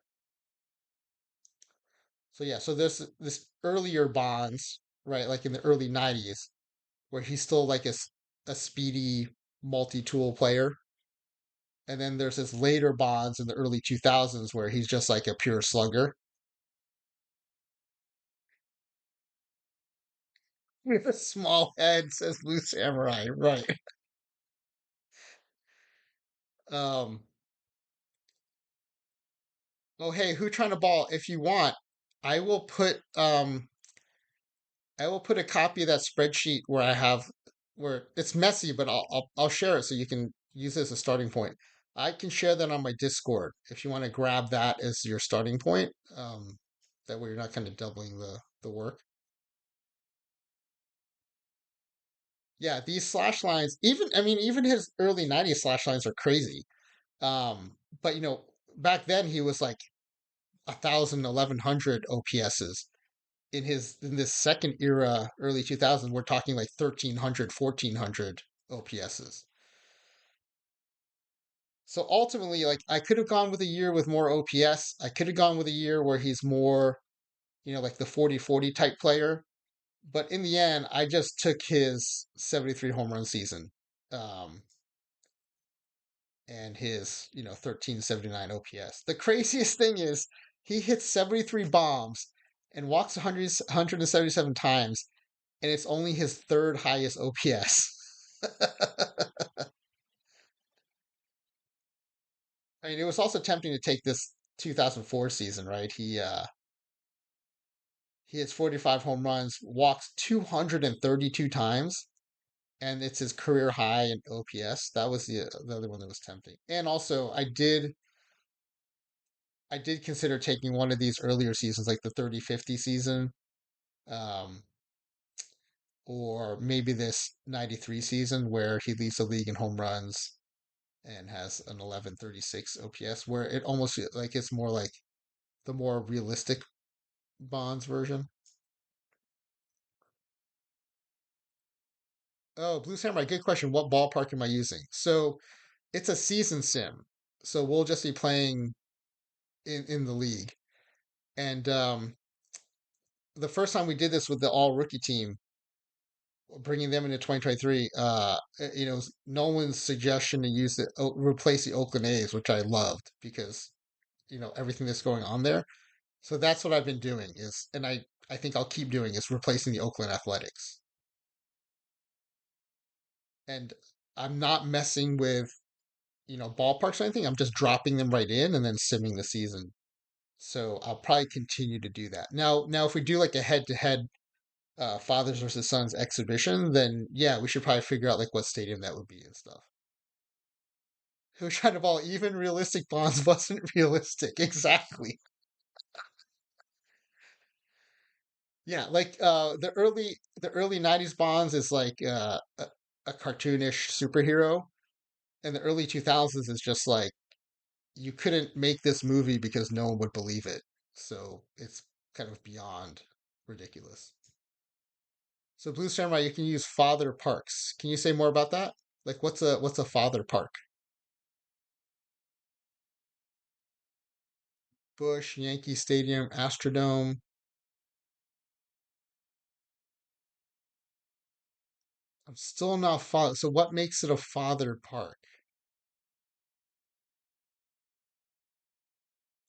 So yeah, so there's this earlier Bonds, right, like in the early '90s, where he's still like a speedy multi-tool player, and then there's this later Bonds in the early 2000s where he's just like a pure slugger with a small head. Says Blue Samurai, right? Um. Oh, hey, who trying to ball? If you want, I will put I will put a copy of that spreadsheet where I have where it's messy, but I'll share it so you can use it as a starting point. I can share that on my Discord if you want to grab that as your starting point. That way you're not kind of doubling the work. Yeah, these slash lines, even I mean, even his early '90s slash lines are crazy. But back then he was like 1,000, 1,100 OPSs. In this second era, early 2000s, we're talking like 1,300, 1,400 OPSs. So ultimately, like I could have gone with a year with more OPS. I could have gone with a year where he's more, like the 40-40 type player. But in the end, I just took his 73 home run season, um, and his, 1379 OPS. The craziest thing is he hits 73 bombs and walks 177 times, and it's only his third highest OPS. I mean, it was also tempting to take this 2004 season, right? He hits 45 home runs, walks 232 times, and it's his career high in OPS. That was the other one that was tempting. And also, I did consider taking one of these earlier seasons, like the 30-50 season, um, or maybe this 93 season where he leads the league in home runs and has an 1136 OPS, where it almost feels like it's more like the more realistic Bonds version. Oh, Blue Samurai, good question. What ballpark am I using? So it's a season sim. So we'll just be playing in the league. And the first time we did this with the all rookie team, bringing them into 2023, Nolan's suggestion to use replace the Oakland A's, which I loved because, everything that's going on there. So that's what I've been doing and I think I'll keep doing is replacing the Oakland Athletics. And I'm not messing with, ballparks or anything. I'm just dropping them right in and then simming the season. So I'll probably continue to do that. Now if we do like a head-to-head fathers versus sons exhibition, then yeah, we should probably figure out like what stadium that would be and stuff. Who tried to ball even realistic bonds wasn't realistic. Exactly. Yeah, like the early 90s Bonds is like a cartoonish superhero, and the early 2000s is just like you couldn't make this movie because no one would believe it. So it's kind of beyond ridiculous. So Blue Samurai, you can use father parks. Can you say more about that? Like what's a father park? Bush, Yankee Stadium, Astrodome. I'm still not father. So what makes it a father park?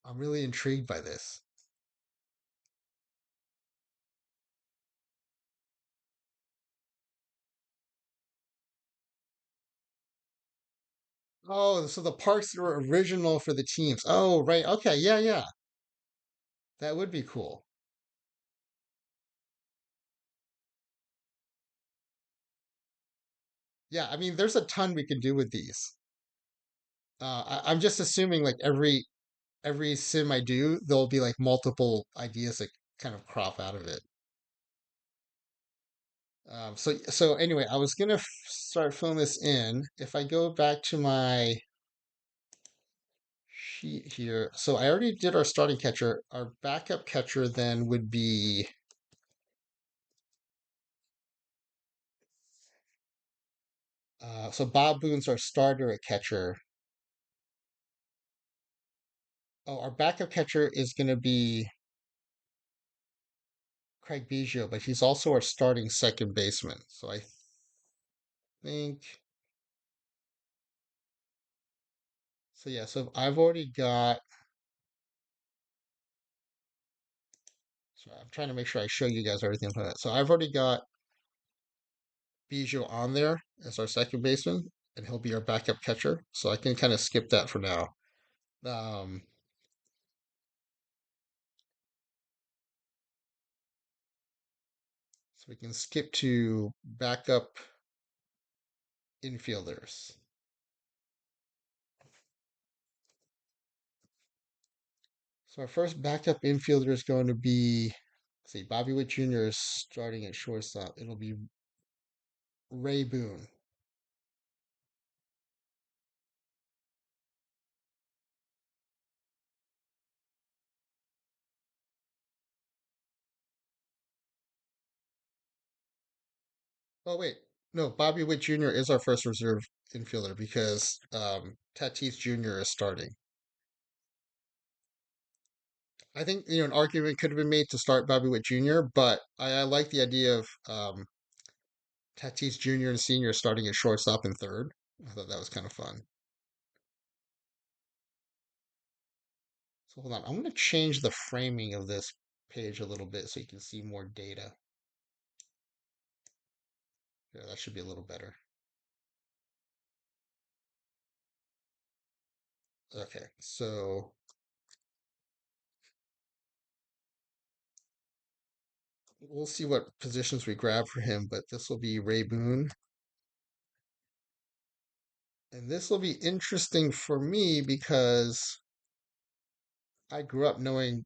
I'm really intrigued by this. Oh, so the parks that were original for the teams. Oh, right. Okay. Yeah, yeah. That would be cool. Yeah, I mean, there's a ton we can do with these. I'm just assuming like every sim I do, there'll be like multiple ideas that kind of crop out of it. So anyway, I was gonna start filling this in. If I go back to my sheet here, so I already did our starting catcher. Our backup catcher then would be so Bob Boone's our starter at catcher. Oh, our backup catcher is gonna be Craig Biggio, but he's also our starting second baseman. So I think so. Yeah. So I've already got. So I'm trying to make sure I show you guys everything for that. So I've already got Biggio on there as our second baseman, and he'll be our backup catcher. So I can kind of skip that for now. Um, so we can skip to backup infielders. So our first backup infielder is going to be, let's see, Bobby Witt Jr. is starting at shortstop. It'll be Ray Boone. Oh wait, no, Bobby Witt Jr. is our first reserve infielder because Tatis Jr. is starting. I think an argument could have been made to start Bobby Witt Jr., but I like the idea of Tatis Jr. and Senior starting at shortstop and third. I thought that was kind of fun. So hold on, I'm going to change the framing of this page a little bit so you can see more data. Yeah, that should be a little better. Okay, so we'll see what positions we grab for him, but this will be Ray Boone. And this will be interesting for me because I grew up knowing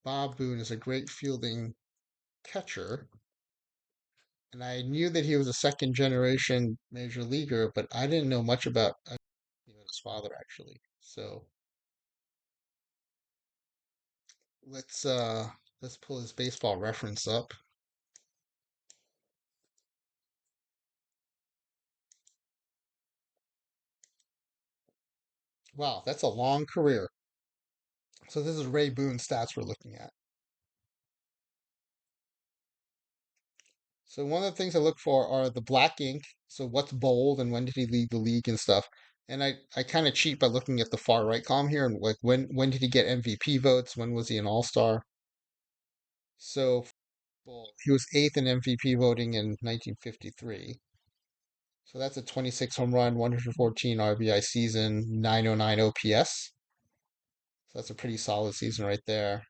Bob Boone is a great fielding catcher, and I knew that he was a second generation major leaguer, but I didn't know much about his father actually. So let's uh let's pull his baseball reference up. Wow, that's a long career. So this is Ray Boone stats we're looking at. So one of the things I look for are the black ink. So what's bold and when did he lead the league and stuff. And I kind of cheat by looking at the far right column here and like when did he get MVP votes? When was he an all-star? So well, he was eighth in MVP voting in 1953. So that's a 26 home run, 114 RBI season, 909 OPS. So that's a pretty solid season right there.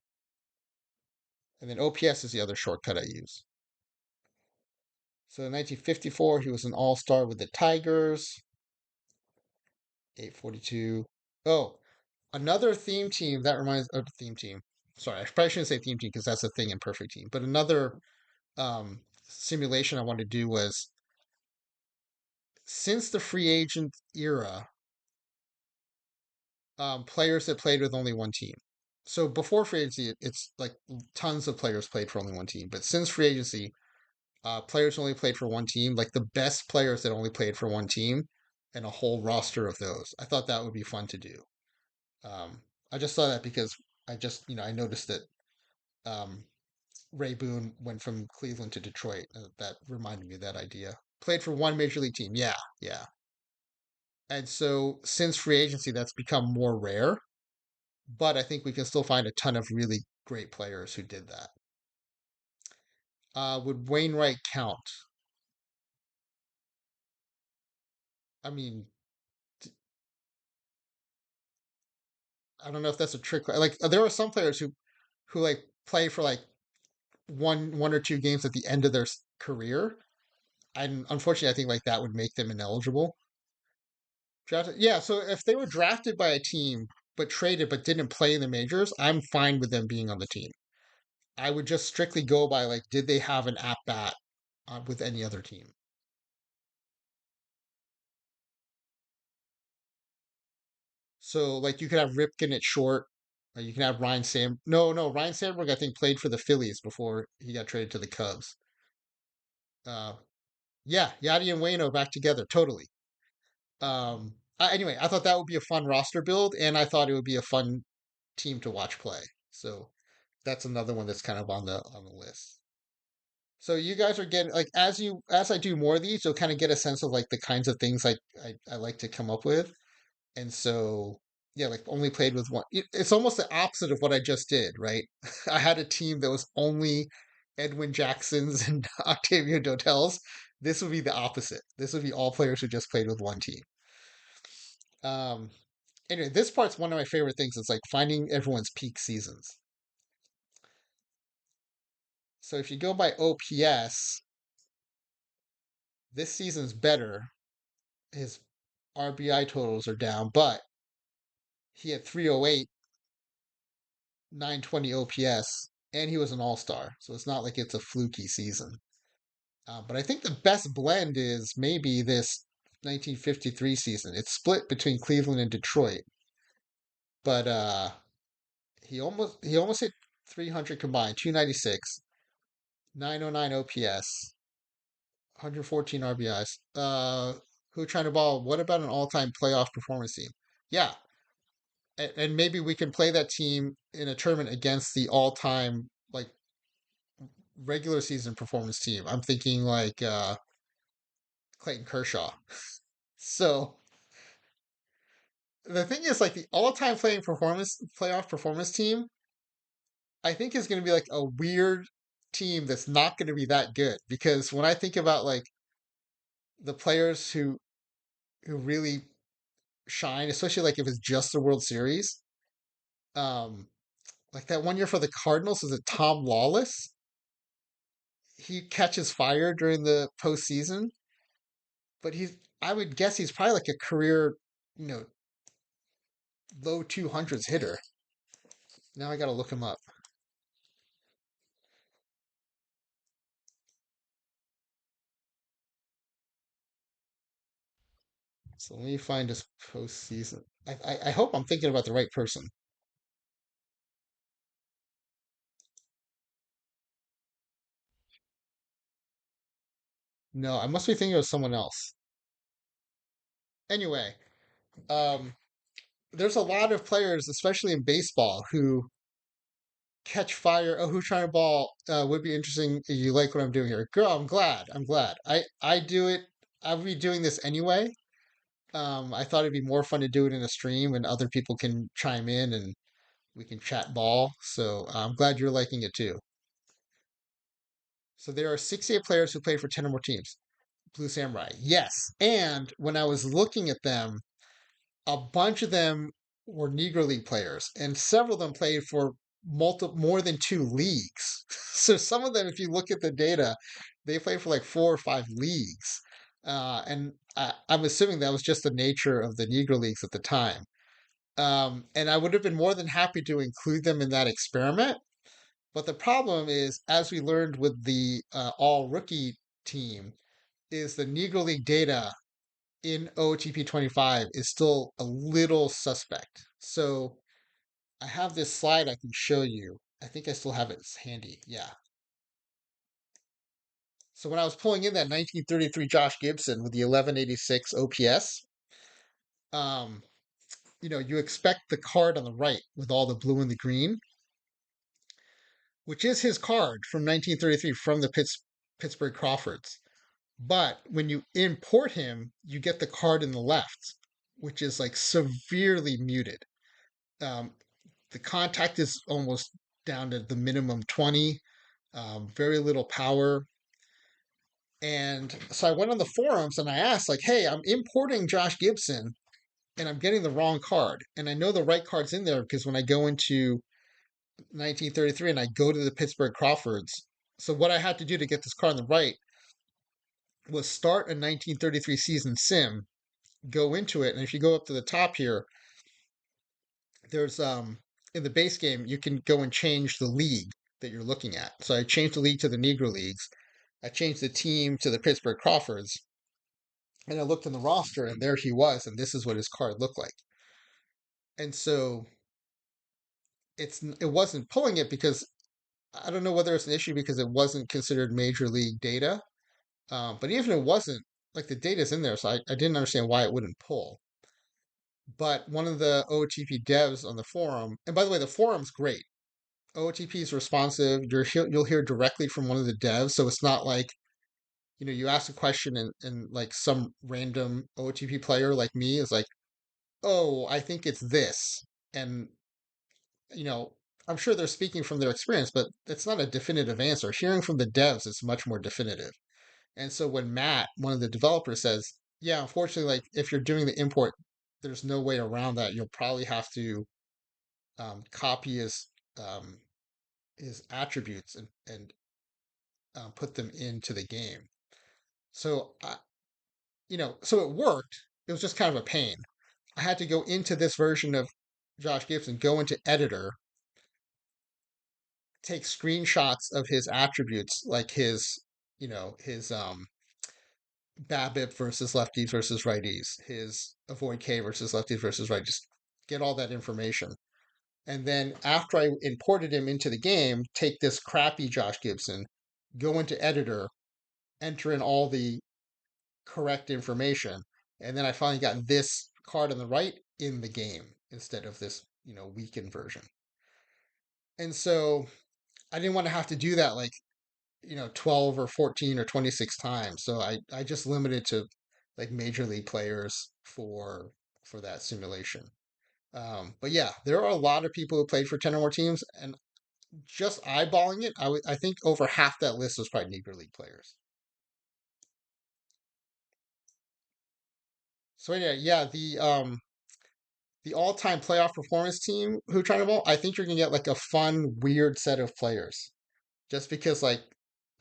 And then OPS is the other shortcut I use. So in 1954, he was an all-star with the Tigers. 842. Oh, another theme team that reminds of the theme team. Sorry, I probably shouldn't say theme team because that's a thing in Perfect Team. But another simulation I wanted to do was since the free agent era, players that played with only one team. So before free agency, it's like tons of players played for only one team. But since free agency, players only played for one team, like the best players that only played for one team, and a whole roster of those. I thought that would be fun to do. Um, I just saw that because I noticed that um, Ray Boone went from Cleveland to Detroit. That reminded me of that idea. Played for one major league team. Yeah, yeah. And so since free agency, that's become more rare. But I think we can still find a ton of really great players who did that. Would Wainwright count? I mean, I don't know if that's a trick. Like there are some players who like play for like one or two games at the end of their career, and unfortunately, I think like that would make them ineligible. Drafted, yeah. So if they were drafted by a team but traded but didn't play in the majors, I'm fine with them being on the team. I would just strictly go by like, did they have an at bat with any other team? So like you could have Ripken at short. You can have Ryan Sam. No, Ryan Sandberg I think played for the Phillies before he got traded to the Cubs. Uh, yeah, Yadi and Wayno back together, totally. Anyway, I thought that would be a fun roster build, and I thought it would be a fun team to watch play. So that's another one that's kind of on the list. So you guys are getting like as I do more of these, you'll kind of get a sense of like the kinds of things I like to come up with. And so yeah, like only played with one. It's almost the opposite of what I just did, right? I had a team that was only Edwin Jacksons and Octavio Dotels. This would be the opposite. This would be all players who just played with one team. Um, anyway, this part's one of my favorite things. It's like finding everyone's peak seasons. So if you go by OPS, this season's better. His RBI totals are down, but he had 308, 920 OPS, and he was an all-star. So it's not like it's a fluky season. But I think the best blend is maybe this 1953 season. It's split between Cleveland and Detroit, but he almost hit 300 combined, 296, 909 OPS, 114 RBIs. Who trying to ball? What about an all-time playoff performance team? Yeah, and maybe we can play that team in a tournament against the all-time like regular season performance team. I'm thinking like Clayton Kershaw. So the thing is, like the all-time playing performance playoff performance team, I think is going to be like a weird team that's not going to be that good because when I think about like the players who really shine, especially like if it's just the World Series, um, like that one year for the Cardinals was it Tom Lawless? he catches fire during the postseason, but I would guess he's probably like a career, you know, low 200s hitter. Now I got to look him up. So let me find his postseason. I hope I'm thinking about the right person. No, I must be thinking of someone else. Anyway, um, there's a lot of players, especially in baseball, who catch fire. Oh, who's trying to ball? Would be interesting. You like what I'm doing here, girl? I'm glad. I'm glad. I do it. I'll be doing this anyway. I thought it'd be more fun to do it in a stream, and other people can chime in and we can chat ball. So I'm glad you're liking it too. So there are 68 players who played for 10 or more teams. Blue Samurai, yes. And when I was looking at them, a bunch of them were Negro League players, and several of them played for more than two leagues. So some of them, if you look at the data, they played for like four or five leagues. I'm assuming that was just the nature of the Negro Leagues at the time. And I would have been more than happy to include them in that experiment. But the problem is, as we learned with the all rookie team, is the Negro League data in OTP 25 is still a little suspect. So I have this slide I can show you. I think I still have it handy. Yeah. So when I was pulling in that 1933 Josh Gibson with the 1186 OPS, um, you expect the card on the right with all the blue and the green, which is his card from 1933 from the Pittsburgh Crawfords. But when you import him, you get the card in the left, which is like severely muted. Um, the contact is almost down to the minimum 20, very little power. And so I went on the forums and I asked, like, hey, I'm importing Josh Gibson and I'm getting the wrong card. And I know the right card's in there because when I go into 1933 and I go to the Pittsburgh Crawfords, so what I had to do to get this card on the right was start a 1933 season sim, go into it, and if you go up to the top here, there's in the base game you can go and change the league that you're looking at. So I changed the league to the Negro Leagues. I changed the team to the Pittsburgh Crawfords, and I looked in the roster, and there he was, and this is what his card looked like. And so it wasn't pulling it because I don't know whether it's an issue because it wasn't considered major league data. But even if it wasn't, like the data's in there, so I didn't understand why it wouldn't pull. But one of the OTP devs on the forum, and by the way, the forum's great. OTP is responsive. You'll hear directly from one of the devs, so it's not like you ask a question and like some random OTP player like me is like, oh, I think it's this, and you know I'm sure they're speaking from their experience, but it's not a definitive answer. Hearing from the devs is much more definitive. And so when Matt, one of the developers, says, yeah, unfortunately, like if you're doing the import, there's no way around that. You'll probably have to copy um, his attributes and put them into the game. So, so it worked. It was just kind of a pain. I had to go into this version of Josh Gibson, go into editor, take screenshots of his attributes, like his BABIP versus lefties versus righties, his avoid K versus lefties versus righties, get all that information. And then after I imported him into the game, take this crappy Josh Gibson, go into editor, enter in all the correct information, and then I finally got this card on the right in the game instead of this, weakened version. And so I didn't want to have to do that like, 12 or 14 or 26 times. So I just limited to like major league players for that simulation. But yeah, there are a lot of people who played for 10 or more teams, and just eyeballing it, I think over half that list was probably Negro League players. So anyway, yeah, the all-time playoff performance team who trying to ball, I think you're gonna get like a fun, weird set of players. Just because like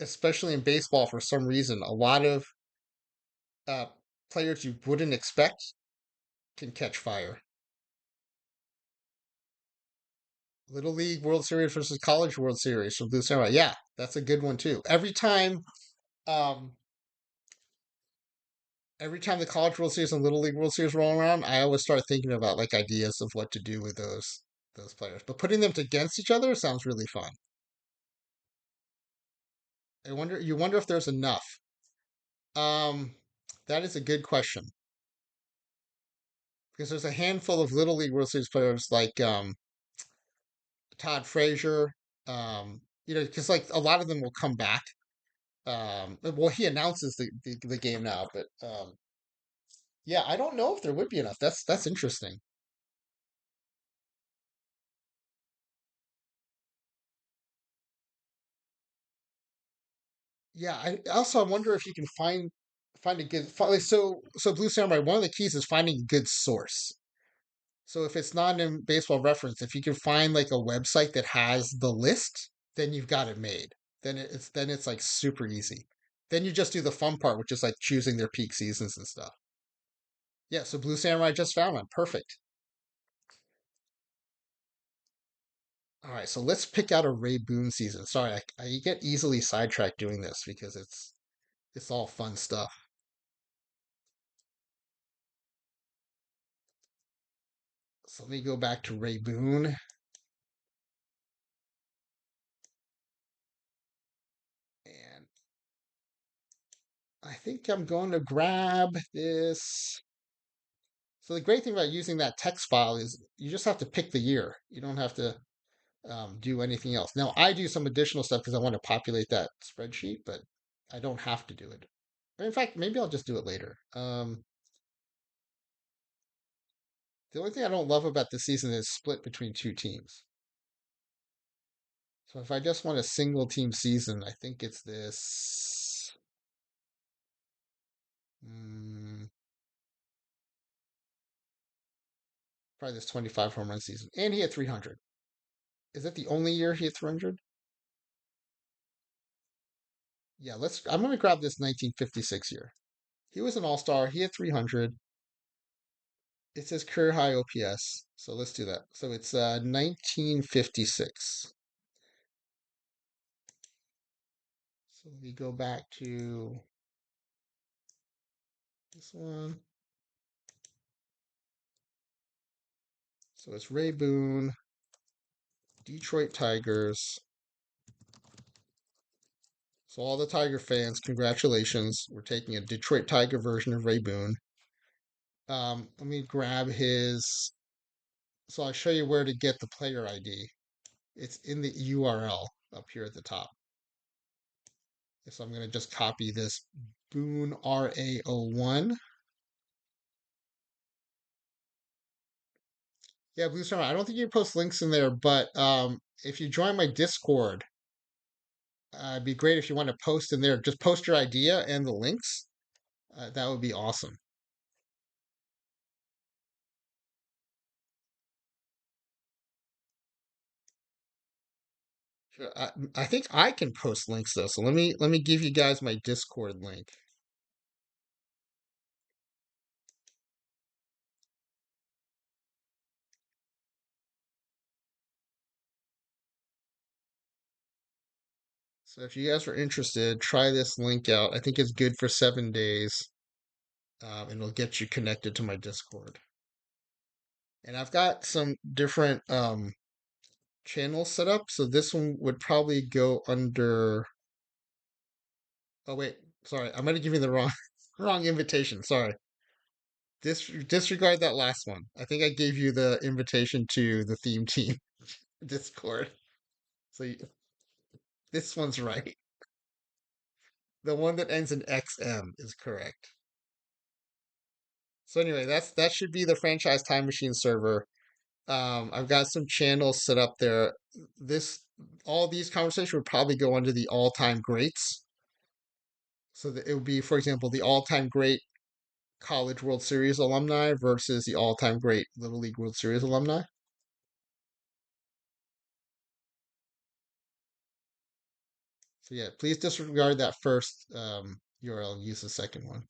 especially in baseball, for some reason, a lot of uh, players you wouldn't expect can catch fire. Little League World Series versus College World Series from Blue Samurai. Yeah, that's a good one too. Um, every time the College World Series and Little League World Series roll around, I always start thinking about like ideas of what to do with those players. But putting them against each other sounds really fun. You wonder if there's enough. Um, that is a good question because there's a handful of Little League World Series players like Todd Frazier. Because like a lot of them will come back. Well, he announces the game now, but yeah, I don't know if there would be enough. That's interesting. Yeah, I wonder if you can find a good like so Blue Samurai. One of the keys is finding a good source. So if it's not in Baseball Reference, if you can find like a website that has the list, then you've got it made. Then it's like super easy. Then you just do the fun part, which is like choosing their peak seasons and stuff. Yeah, so Blue Samurai just found one. Perfect. All right, so let's pick out a Ray Boone season. Sorry, I get easily sidetracked doing this because it's all fun stuff. So let me go back to Ray Boone, and I think I'm going to grab this. So the great thing about using that text file is you just have to pick the year. You don't have to do anything else. Now I do some additional stuff because I want to populate that spreadsheet, but I don't have to do it. In fact, maybe I'll just do it later. The only thing I don't love about this season is split between two teams. So if I just want a single team season, I think it's this. mm, Probably this 25 home run season. And he had 300. Is that the only year he hit 300? Yeah, I'm going to grab this 1956 year. He was an all-star. He had 300. It says career high OPS. So let's do that. So it's 1956. So we go back to this one. So it's Ray Boone, Detroit Tigers. So all the Tiger fans, congratulations. We're taking a Detroit Tiger version of Ray Boone. Let me grab his. So I'll show you where to get the player ID. It's in the URL up here at the top. So I'm going to just copy this Boone RA01. Yeah, Blue Star, I don't think you can post links in there, but if you join my Discord, it'd be great if you want to post in there. Just post your idea and the links. That would be awesome. Sure. I think I can post links though, so let me give you guys my Discord link. So if you guys are interested, try this link out. I think it's good for 7 days, and it'll get you connected to my Discord. And I've got some different channels set up. So this one would probably go under. Oh wait, sorry, I might have given you the wrong wrong invitation. Sorry. Disregard that last one. I think I gave you the invitation to the theme team Discord. So this one's right. The one that ends in XM is correct. So anyway, that should be the franchise time machine server. I've got some channels set up there. This all these conversations would probably go under the all-time greats. So that it would be, for example, the all-time great College World Series alumni versus the all-time great Little League World Series alumni. So yeah, please disregard that first URL and use the second one.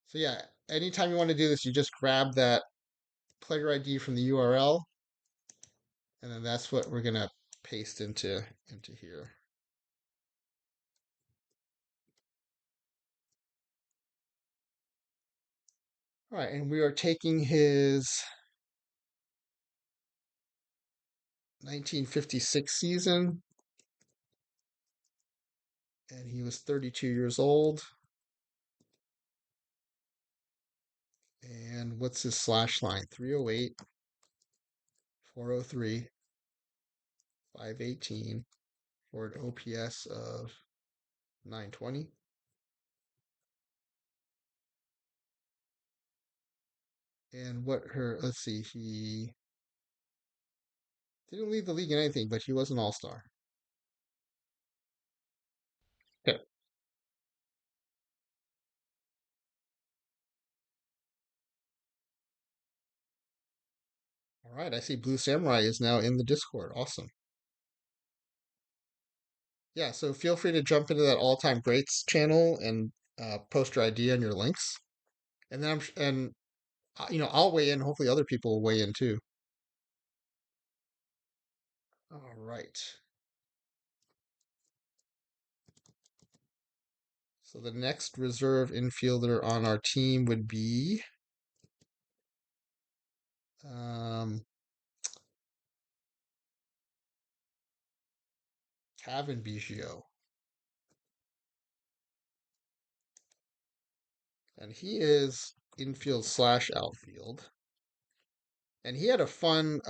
So yeah, anytime you want to do this, you just grab that player ID from the URL, and then that's what we're gonna paste into here. All right, and we are taking his 1956 season, and he was 32 years old. And what's his slash line? 308, 403, 518 for an OPS of 920. And what her, let's see, he didn't lead the league in anything, but he was an all-star. Okay. All right, I see Blue Samurai is now in the Discord. Awesome. Yeah, so feel free to jump into that all-time greats channel and post your idea and your links. And then I'll weigh in. Hopefully other people will weigh in too. All right. So the next reserve infielder on our team would be um, Kevin Biggio. And he is infield slash outfield. And he had a fun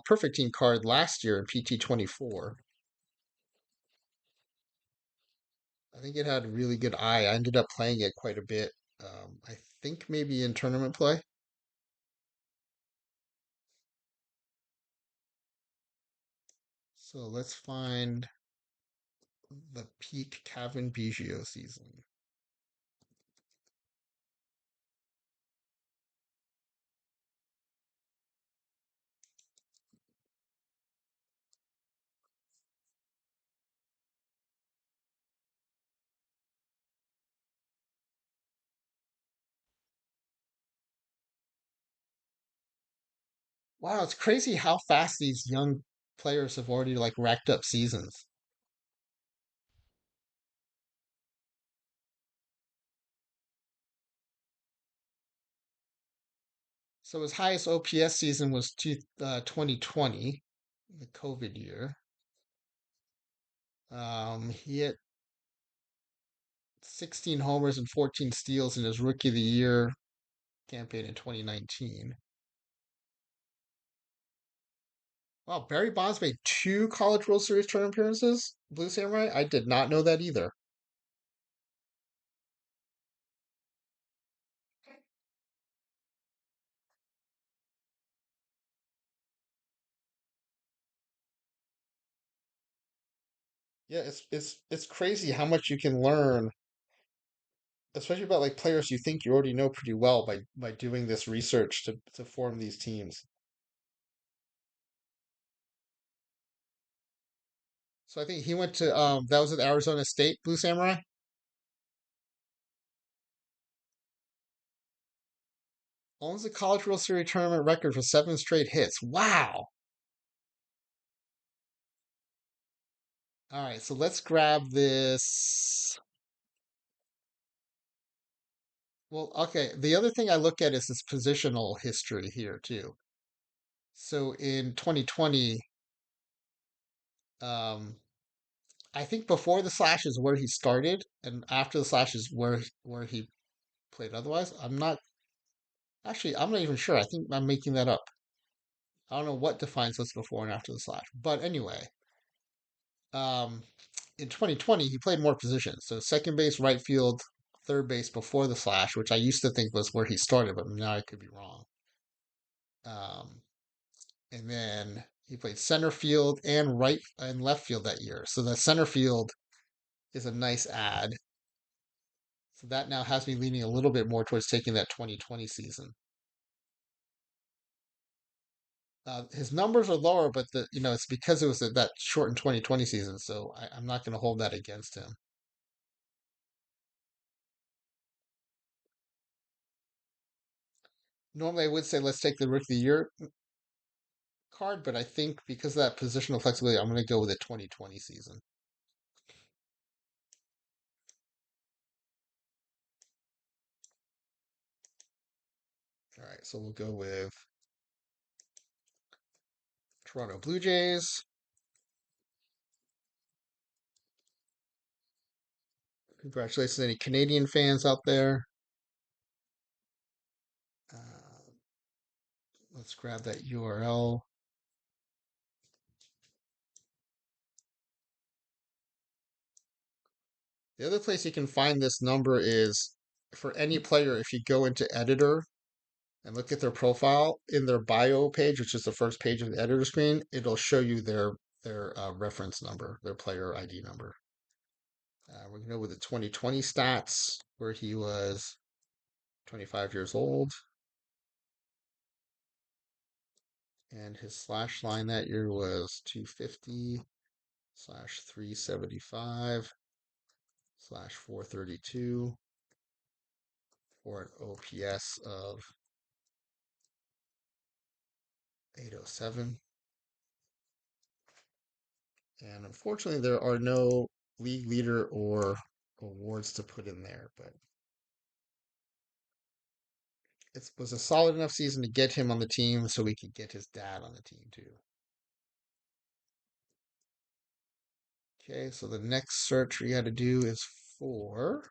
perfect team card last year in PT24. I think it had a really good eye. I ended up playing it quite a bit. I think maybe in tournament play. So let's find the peak Kevin Biggio season. Wow, it's crazy how fast these young players have already like racked up seasons. So his highest OPS season was 2020, the COVID year. He hit 16 homers and 14 steals in his Rookie of the Year campaign in 2019. Wow, Barry Bonds made two College World Series tournament appearances. Blue Samurai. I did not know that either. Yeah, it's crazy how much you can learn, especially about like players you think you already know pretty well by doing this research to form these teams. So I think he went to that was at Arizona State, Blue Samurai. Owns the College World Series tournament record for 7 straight hits. Wow. All right, so let's grab this. Well, okay. The other thing I look at is this positional history here too. So in 2020, um, I think before the slash is where he started, and after the slash is where he played. Otherwise, I'm not even sure. I think I'm making that up. I don't know what defines what's before and after the slash. But anyway, um, in 2020, he played more positions. So second base, right field, third base before the slash, which I used to think was where he started, but now I could be wrong. Um, and then he played center field and right and left field that year. So the center field is a nice add. So that now has me leaning a little bit more towards taking that 2020 season. His numbers are lower, but it's because it was that shortened 2020 season, so I'm not going to hold that against him. Normally, I would say let's take the Rookie of the Year card, but I think because of that positional flexibility, I'm going to go with the 2020 season. All right, so we'll go with Toronto Blue Jays. Congratulations to any Canadian fans out there. Uh, let's grab that URL. The other place you can find this number is for any player, if you go into editor and look at their profile in their bio page, which is the first page of the editor screen, it'll show you their reference number, their player ID number. We're going to go with the 2020 stats where he was 25 years old. And his slash line that year was 250 slash 375 slash 432 for an OPS of 807. And unfortunately, there are no league leader or awards to put in there, but it was a solid enough season to get him on the team so we could get his dad on the team too. Okay, so the next search we got to do is for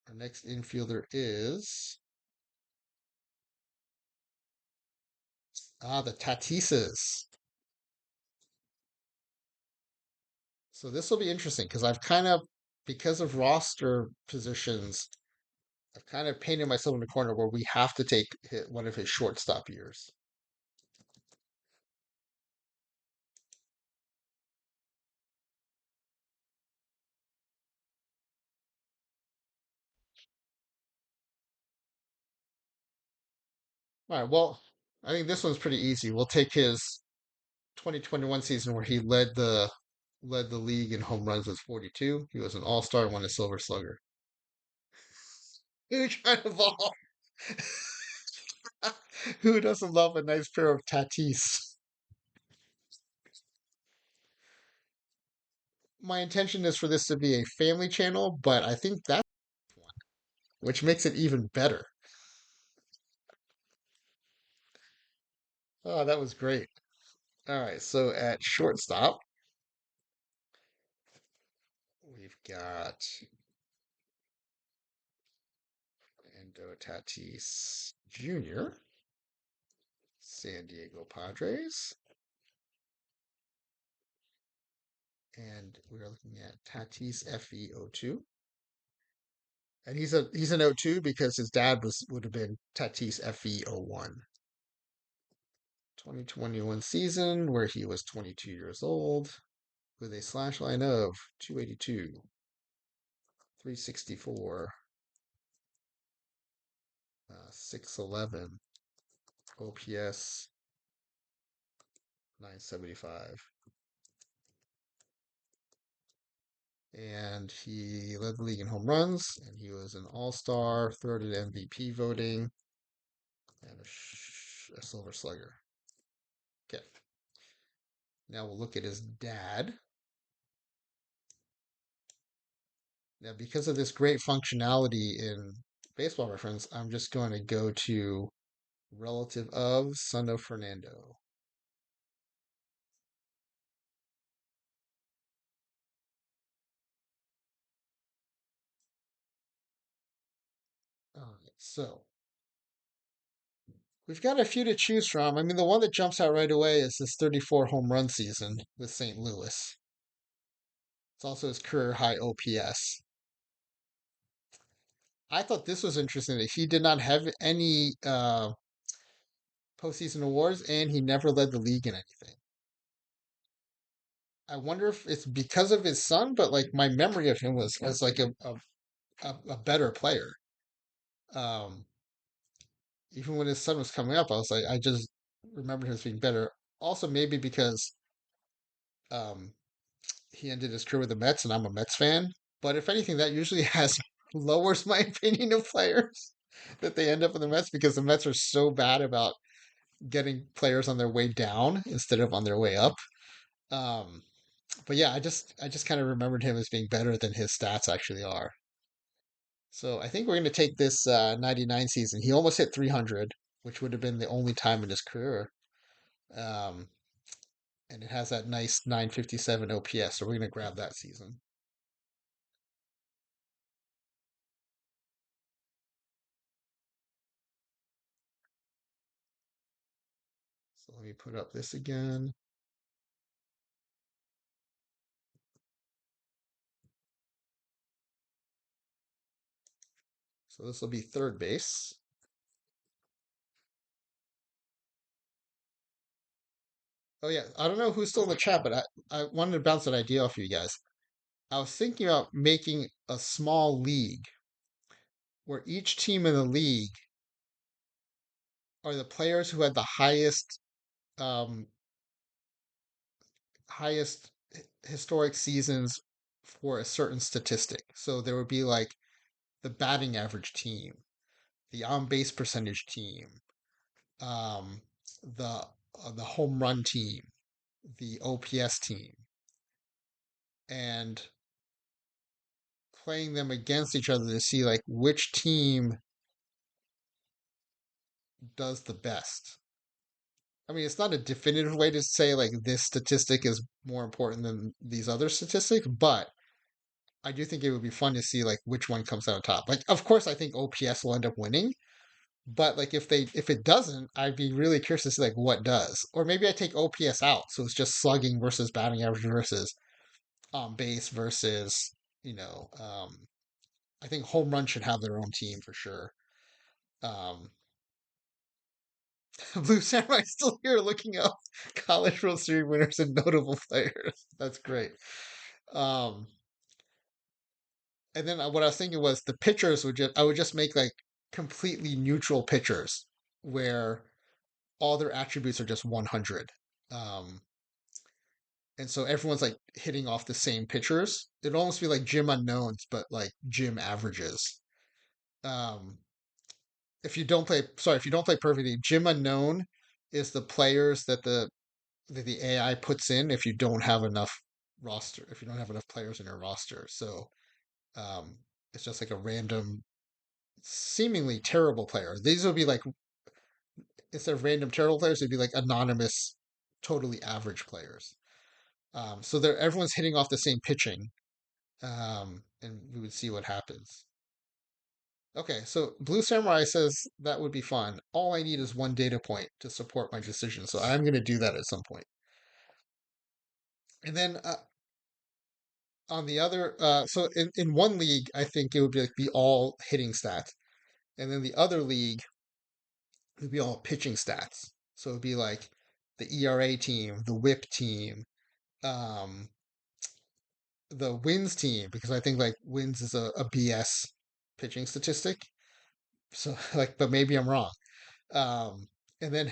our next infielder is the Tatises. So this will be interesting because because of roster positions, I've kind of painted myself in the corner where we have to take one of his shortstop years. All right, well, I think this one's pretty easy. We'll take his 2021 season where he led the league in home runs with 42. He was an all-star, won a Silver Slugger. Who trying to ball? Who doesn't love a nice pair of Tatis? My intention is for this to be a family channel, but I think that's which makes it even better. Oh, that was great. All right, so at shortstop, we've got Endo Tatis Jr., San Diego Padres. And we are looking at Tatis FE02. And he's an O2 because his dad would have been Tatis FE01. 2021 season where he was 22 years old with a slash line of 282, 364, 611, OPS 975. And he led the league in home runs, and he was an all-star, third in MVP voting, and a Silver Slugger. Okay. Now we'll look at his dad. Now, because of this great functionality in Baseball Reference, I'm just going to go to relative of son of Fernando. All right, so we've got a few to choose from. I mean, the one that jumps out right away is this 34 home run season with St. Louis. It's also his career high OPS. I thought this was interesting that he did not have any postseason awards and he never led the league in anything. I wonder if it's because of his son, but like my memory of him was as like a better player. Um, even when his son was coming up, I was like, I just remembered him as being better. Also, maybe because um, he ended his career with the Mets, and I'm a Mets fan. But if anything, that usually has lowers my opinion of players that they end up in the Mets because the Mets are so bad about getting players on their way down instead of on their way up. Um, but yeah, I just kind of remembered him as being better than his stats actually are. So I think we're going to take this 99 season. He almost hit 300, which would have been the only time in his career. Um, and it has that nice 957 OPS. So we're going to grab that season. So let me put up this again. So this will be third base. Oh yeah, I don't know who's still in the chat, but I wanted to bounce that idea off you guys. I was thinking about making a small league where each team in the league are the players who had the um, highest historic seasons for a certain statistic. So there would be like the batting average team, the on base percentage team, um, the home run team, the OPS team, and playing them against each other to see like which team does the best. I mean, it's not a definitive way to say like this statistic is more important than these other statistics, but I do think it would be fun to see like which one comes out on top. Like, of course, I think OPS will end up winning, but like if it doesn't, I'd be really curious to see like what does. Or maybe I take OPS out, so it's just slugging versus batting average versus on base versus you know. I think home run should have their own team for sure. Um, Blue Samurai still here looking up college World Series winners and notable players. That's great. Um, and then what I was thinking was the pitchers would just I would just make like completely neutral pitchers where all their attributes are just 100. Um, and so everyone's like hitting off the same pitchers. It'd almost be like gym unknowns, but like gym averages. Um, if you don't play perfectly, gym unknown is the players that the AI puts in if you don't have enough if you don't have enough players in your roster. So um, it's just like a random, seemingly terrible player. These would be like instead of random terrible players, it'd be like anonymous, totally average players. So they're everyone's hitting off the same pitching, and we would see what happens. Okay, so Blue Samurai says that would be fun. All I need is one data point to support my decision, so I'm going to do that at some point. And then on the other, so in one league, I think it would be all hitting stats, and then the other league would be all pitching stats. So it'd be like the ERA team, the WHIP team, um, the wins team, because I think like wins is a BS pitching statistic. So like, but maybe I'm wrong. Um, and then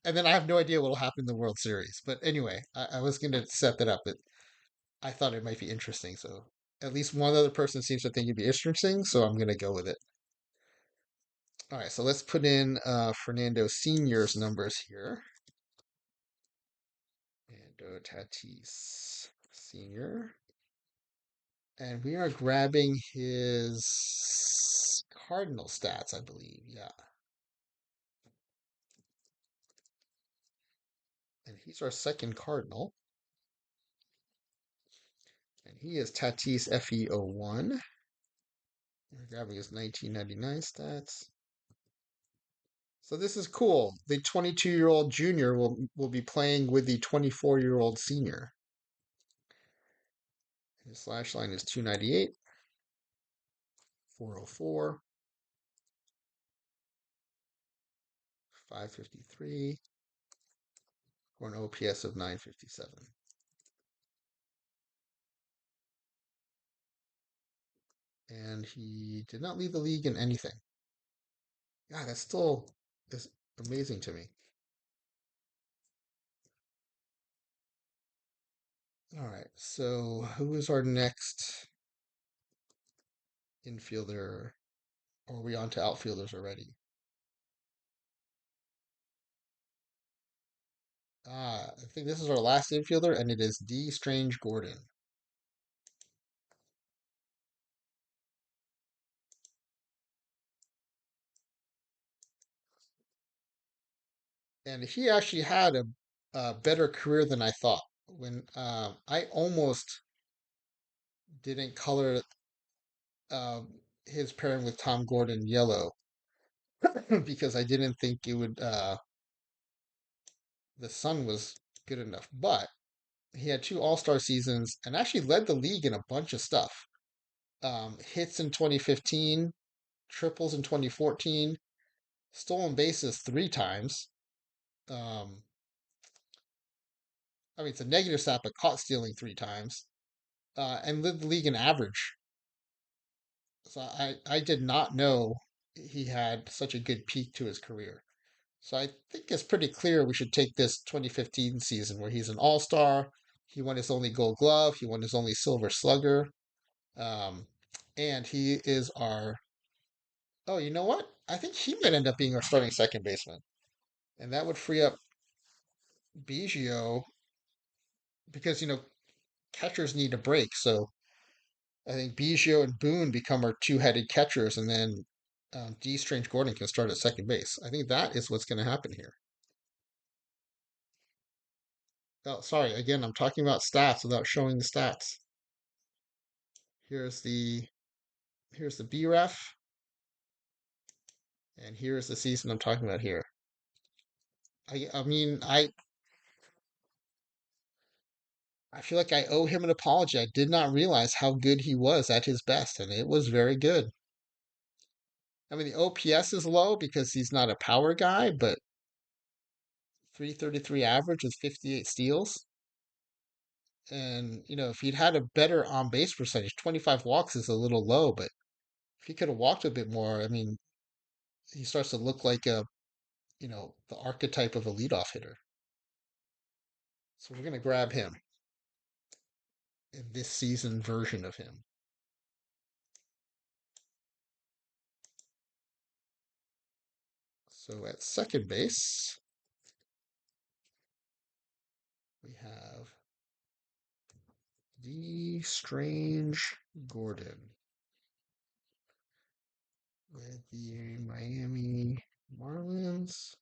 and then I have no idea what will happen in the World Series. But anyway, I was going to set that up, but I thought it might be interesting. So at least one other person seems to think it'd be interesting, so I'm going to go with it. All right, so let's put in Fernando Senior's numbers here. Fernando Tatis Senior, and we are grabbing his Cardinal stats, I believe. Yeah, and he's our second Cardinal, and he is Tatis FE01. We're grabbing his 1999 stats. So this is cool. The 22-year-old junior will be playing with the 24-year-old senior. His slash line is 298, 404, 553, for an OPS of 957. And he did not lead the league in anything. God, that's still is amazing to me. All right, so who is our next infielder? Or are we on to outfielders already? I think this is our last infielder, and it is D. Strange Gordon. And he actually had a better career than I thought. When I almost didn't color uh, his pairing with Tom Gordon yellow because I didn't think it would the sun was good enough. But he had two All-Star seasons and actually led the league in a bunch of stuff. Hits in 2015, triples in 2014, stolen bases three times. Um, I mean, it's a negative stat, but caught stealing three times, and led the league in average. So I did not know he had such a good peak to his career. So I think it's pretty clear we should take this 2015 season where he's an all-star. He won his only gold glove. He won his only silver slugger. Um, and he is our, oh, you know what? I think he might end up being our starting second baseman. And that would free up Biggio because, catchers need a break. So I think Biggio and Boone become our two-headed catchers, and then D. Strange Gordon can start at second base. I think that is what's going to happen here. Oh, sorry. Again, I'm talking about stats without showing the stats. Here's the here's the BREF, and here's the season I'm talking about here. I mean, I feel like I owe him an apology. I did not realize how good he was at his best, and it was very good. I mean, the OPS is low because he's not a power guy, but 333 average with 58 steals. And, if he'd had a better on base percentage, 25 walks is a little low, but if he could have walked a bit more, I mean, he starts to look like the archetype of a leadoff hitter. So we're going to grab him in this season version of him. So at second base, we have D. Strange Gordon with the Miami Marlins.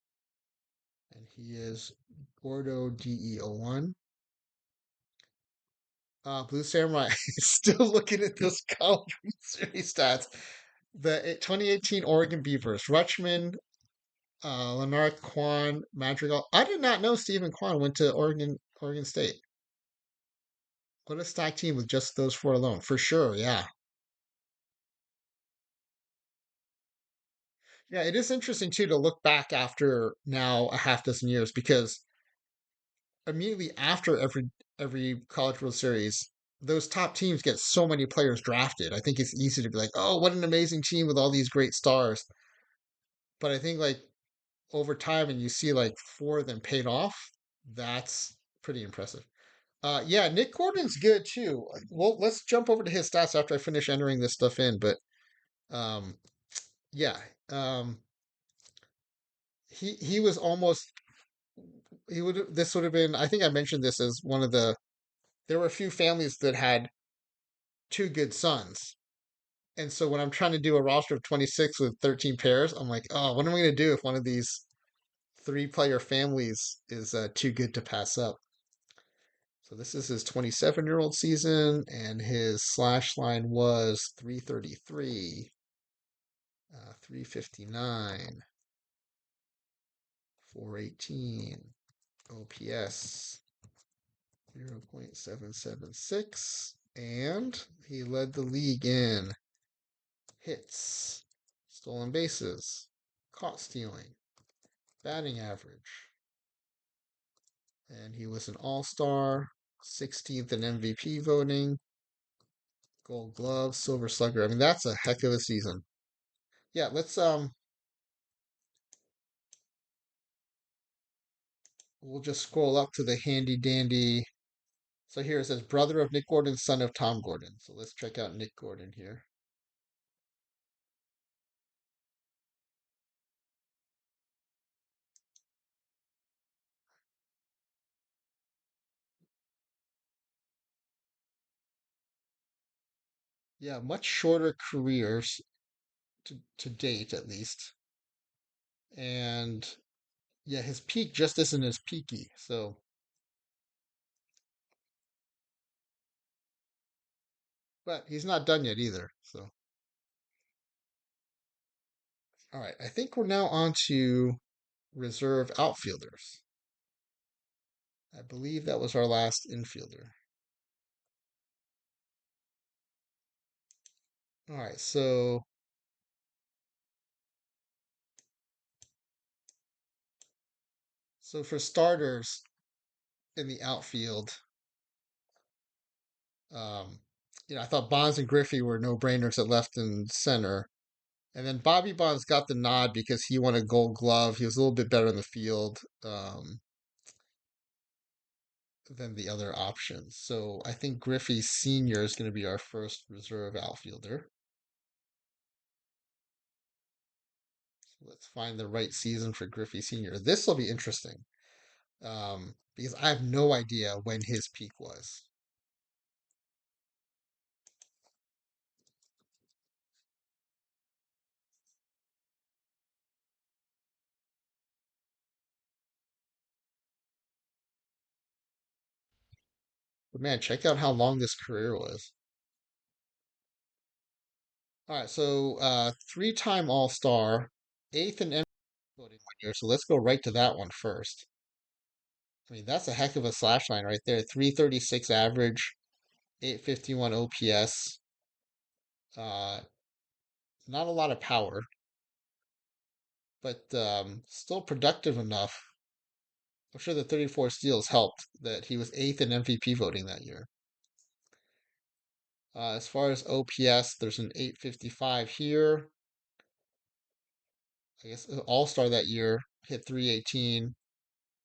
And he is Gordo DE01. Blue Samurai is still looking at those college series stats. The 2018 Oregon Beavers, Rutschman, Leonard Kwan, Madrigal. I did not know Stephen Kwan went to Oregon State. What a stacked team with just those four alone, for sure. Yeah, yeah. It is interesting too to look back after now a half dozen years because immediately after every College World Series, those top teams get so many players drafted. I think it's easy to be like, oh, what an amazing team with all these great stars. But I think like over time and you see like four of them paid off, that's pretty impressive. Yeah, Nick Gordon's good too. Well, let's jump over to his stats after I finish entering this stuff in. But um, yeah, um, he was almost he would this would have been. I think I mentioned this as one of the. There were a few families that had two good sons, and so when I'm trying to do a roster of 26 with 13 pairs, I'm like, oh, what am I going to do if one of these three-player families is too good to pass up? So this is his 27-year-old season, and his slash line was 333, 359, 418, OPS 0.776, and he led the league in hits, stolen bases, caught stealing, batting average, and he was an all-star, 16th in MVP voting, gold glove, silver slugger. I mean, that's a heck of a season. Yeah, let's We'll just scroll up to the handy dandy. So here it says brother of Nick Gordon, son of Tom Gordon. So let's check out Nick Gordon here. Yeah, much shorter careers to date, at least. And yeah, his peak just isn't as peaky. So, but he's not done yet either. So, all right, I think we're now on to reserve outfielders. I believe that was our last infielder. All right, so for starters in the outfield, um, I thought Bonds and Griffey were no-brainers at left and center. And then Bobby Bonds got the nod because he won a Gold Glove. He was a little bit better in the field than the other options. So I think Griffey Sr. is going to be our first reserve outfielder. So let's find the right season for Griffey Sr. This will be interesting because I have no idea when his peak was. But man, check out how long this career was. All right, so three-time All-Star, eighth in MVP voting 1 year. So let's go right to that one first. I mean, that's a heck of a slash line right there. 336 average, 851 OPS. Uh, not a lot of power, but still productive enough. I'm sure the 34 steals helped that he was eighth in MVP voting that year. As far as OPS, there's an 855 here. I guess All-Star that year hit 318.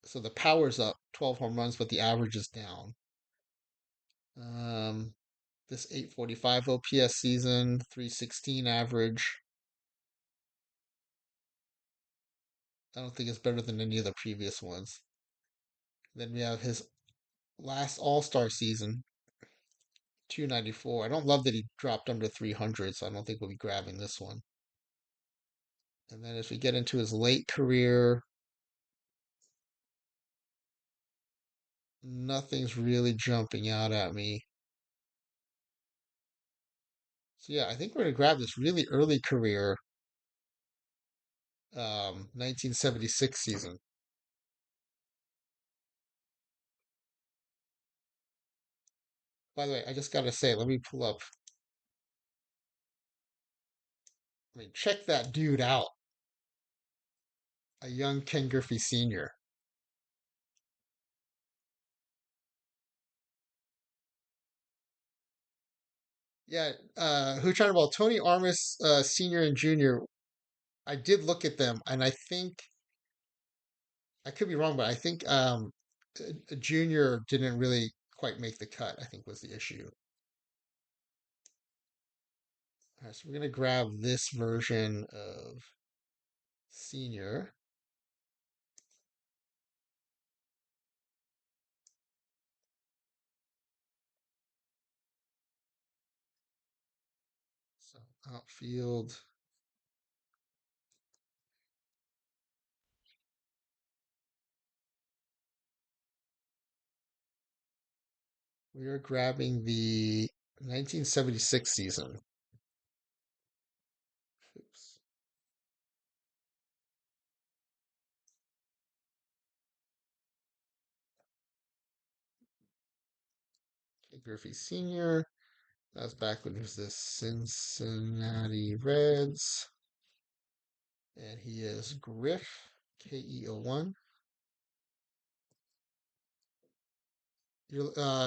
So the power's up 12 home runs, but the average is down. Um, this 845 OPS season, 316 average. I don't think it's better than any of the previous ones. Then we have his last All-Star season, 294. I don't love that he dropped under 300, so I don't think we'll be grabbing this one. And then as we get into his late career, nothing's really jumping out at me. So yeah, I think we're gonna grab this really early career, 1976 season. By the way, I just gotta say, let me pull up. I mean, check that dude out. A young Ken Griffey Sr. Yeah, who tried about Tony Armas Sr. and Jr. I did look at them, and I think I could be wrong, but I think Junior didn't really quite make the cut. I think was the issue. All right, so we're gonna grab this version of Senior. So outfield. We are grabbing the 1976 season. Oops. Okay, Griffey Sr. That's back when he was the Cincinnati Reds. And he is Griff, K-E-O-1.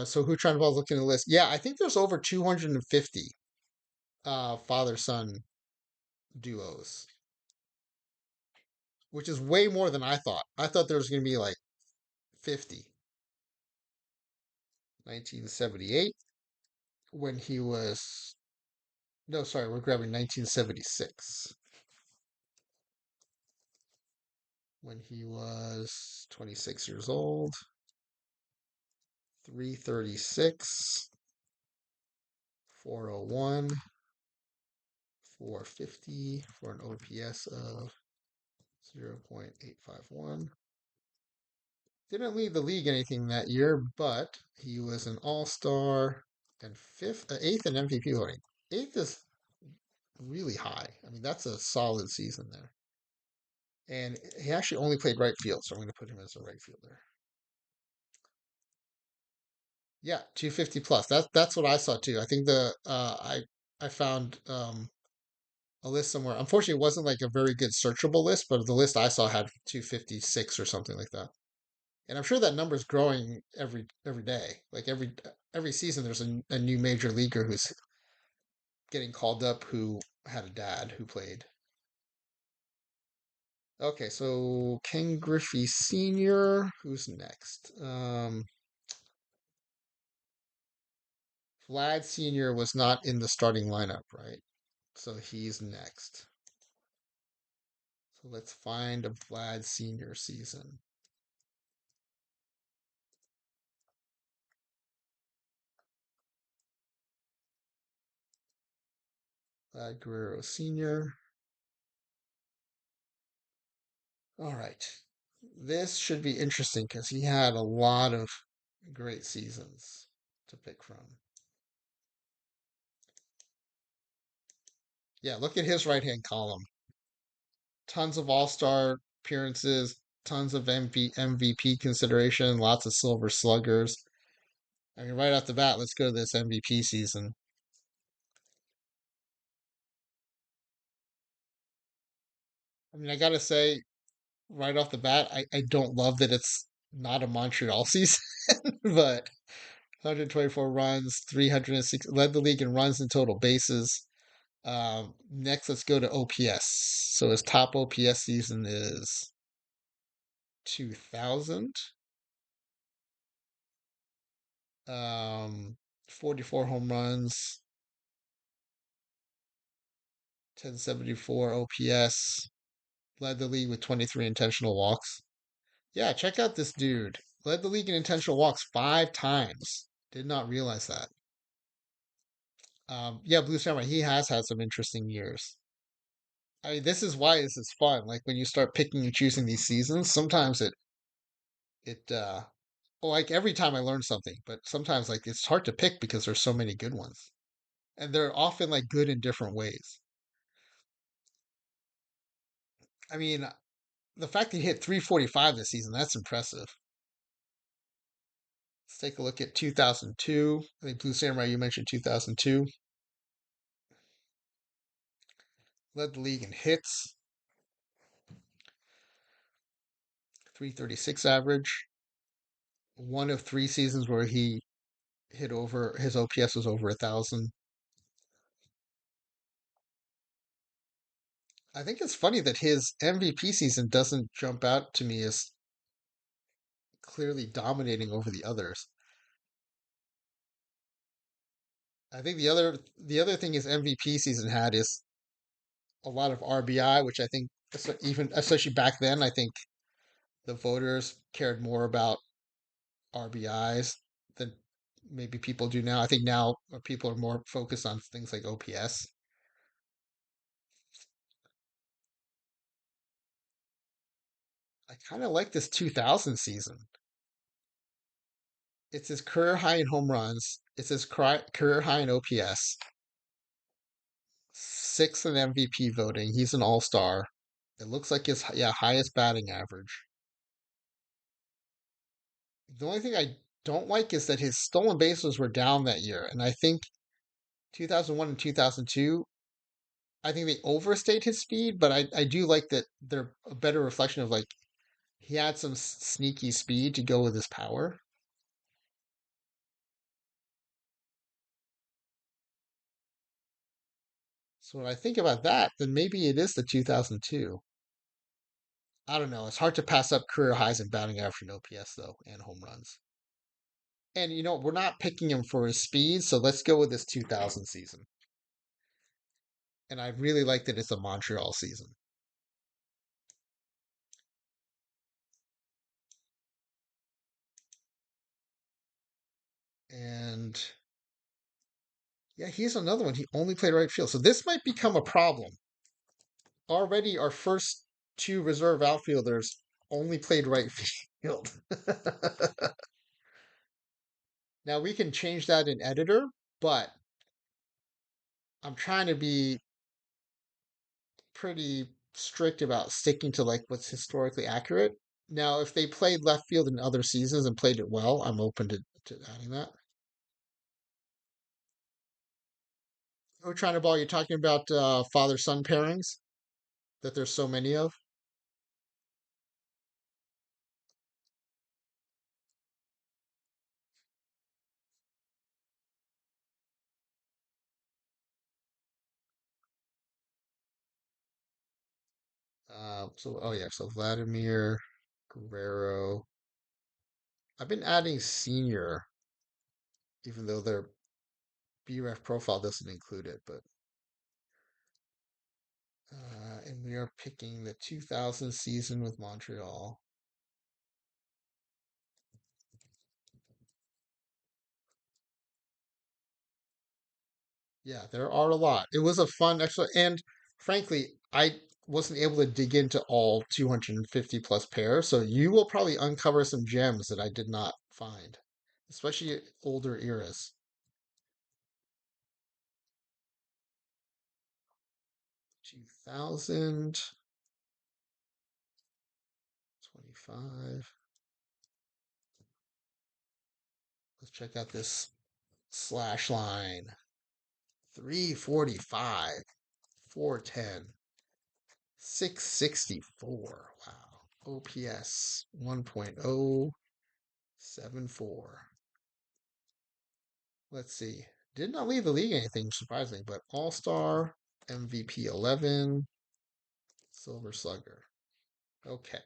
So who trying to ball looking at the list? Yeah, I think there's over 250 father-son duos, which is way more than I thought. I thought there was going to be like 50. 1978, when he was, no, sorry, we're grabbing 1976, when he was 26 years old. 336, 401, 450 for an OPS of 0.851. Didn't lead the league anything that year, but he was an all-star and eighth in MVP voting. Eighth is really high. I mean, that's a solid season there. And he actually only played right field, so I'm going to put him as a right fielder. Yeah, 250 plus. That's what I saw too. I think I found a list somewhere. Unfortunately, it wasn't like a very good searchable list, but the list I saw had 256 or something like that. And I'm sure that number is growing every day. Like every season, there's a new major leaguer who's getting called up who had a dad who played. Okay, so Ken Griffey Sr. Who's next? Vlad Sr. was not in the starting lineup, right? So he's next. So let's find a Vlad Sr. season. Vlad Guerrero Sr. All right. This should be interesting because he had a lot of great seasons to pick from. Yeah, look at his right hand column. Tons of all star appearances, tons of MVP consideration, lots of silver sluggers. I mean, right off the bat, let's go to this MVP season. I mean, I got to say, right off the bat, I don't love that it's not a Montreal season, but 124 runs, 306, led the league in runs and total bases. Next, let's go to OPS. So his top OPS season is 2000. 44 home runs, 1074 OPS. Led the league with 23 intentional walks. Yeah, check out this dude. Led the league in intentional walks 5 times. Did not realize that. Yeah, Blue Samurai, he has had some interesting years. I mean, this is why this is fun. Like when you start picking and choosing these seasons, sometimes it well, like every time I learn something, but sometimes like it's hard to pick because there's so many good ones. And they're often like good in different ways. I mean, the fact that he hit 345 this season, that's impressive. Let's take a look at 2002. I think Blue Samurai, you mentioned 2002. Led the league in hits, 336 average. One of 3 seasons where he hit over, his OPS was over 1,000. I think it's funny that his MVP season doesn't jump out to me as clearly dominating over the others. I think the other thing his MVP season had is a lot of RBI, which I think even especially back then, I think the voters cared more about RBIs than maybe people do now. I think now people are more focused on things like OPS. I kind of like this 2000 season. It's his career high in home runs. It's his career high in OPS. Sixth in MVP voting. He's an all star. It looks like his highest batting average. The only thing I don't like is that his stolen bases were down that year, and I think 2001 and 2002. I think they overstate his speed, but I do like that they're a better reflection of like he had some sneaky speed to go with his power. So when I think about that, then maybe it is the 2002. I don't know. It's hard to pass up career highs in batting average and OPS though, and home runs. And we're not picking him for his speed, so let's go with this 2000 season. And I really like that it's a Montreal season. And yeah, he's another one. He only played right field. So this might become a problem. Already, our first two reserve outfielders only played right field. Now, we can change that in editor, but I'm trying to be pretty strict about sticking to like what's historically accurate. Now, if they played left field in other seasons and played it well, I'm open to adding that. We're trying to ball. You're talking about father-son pairings that there's so many of. Oh yeah, so Vladimir Guerrero. I've been adding senior, even though their BREF profile doesn't include it, but and we are picking the 2000 season with Montreal. Yeah, there are a lot. It was a fun exercise, and frankly, I wasn't able to dig into all 250 plus pairs, so you will probably uncover some gems that I did not find, especially older eras. 2025. Let's check out this slash line. 345, 410, 664. Wow. OPS 1.074. Let's see. Did not lead the league anything surprising, but All Star, MVP 11, Silver Slugger. Okay.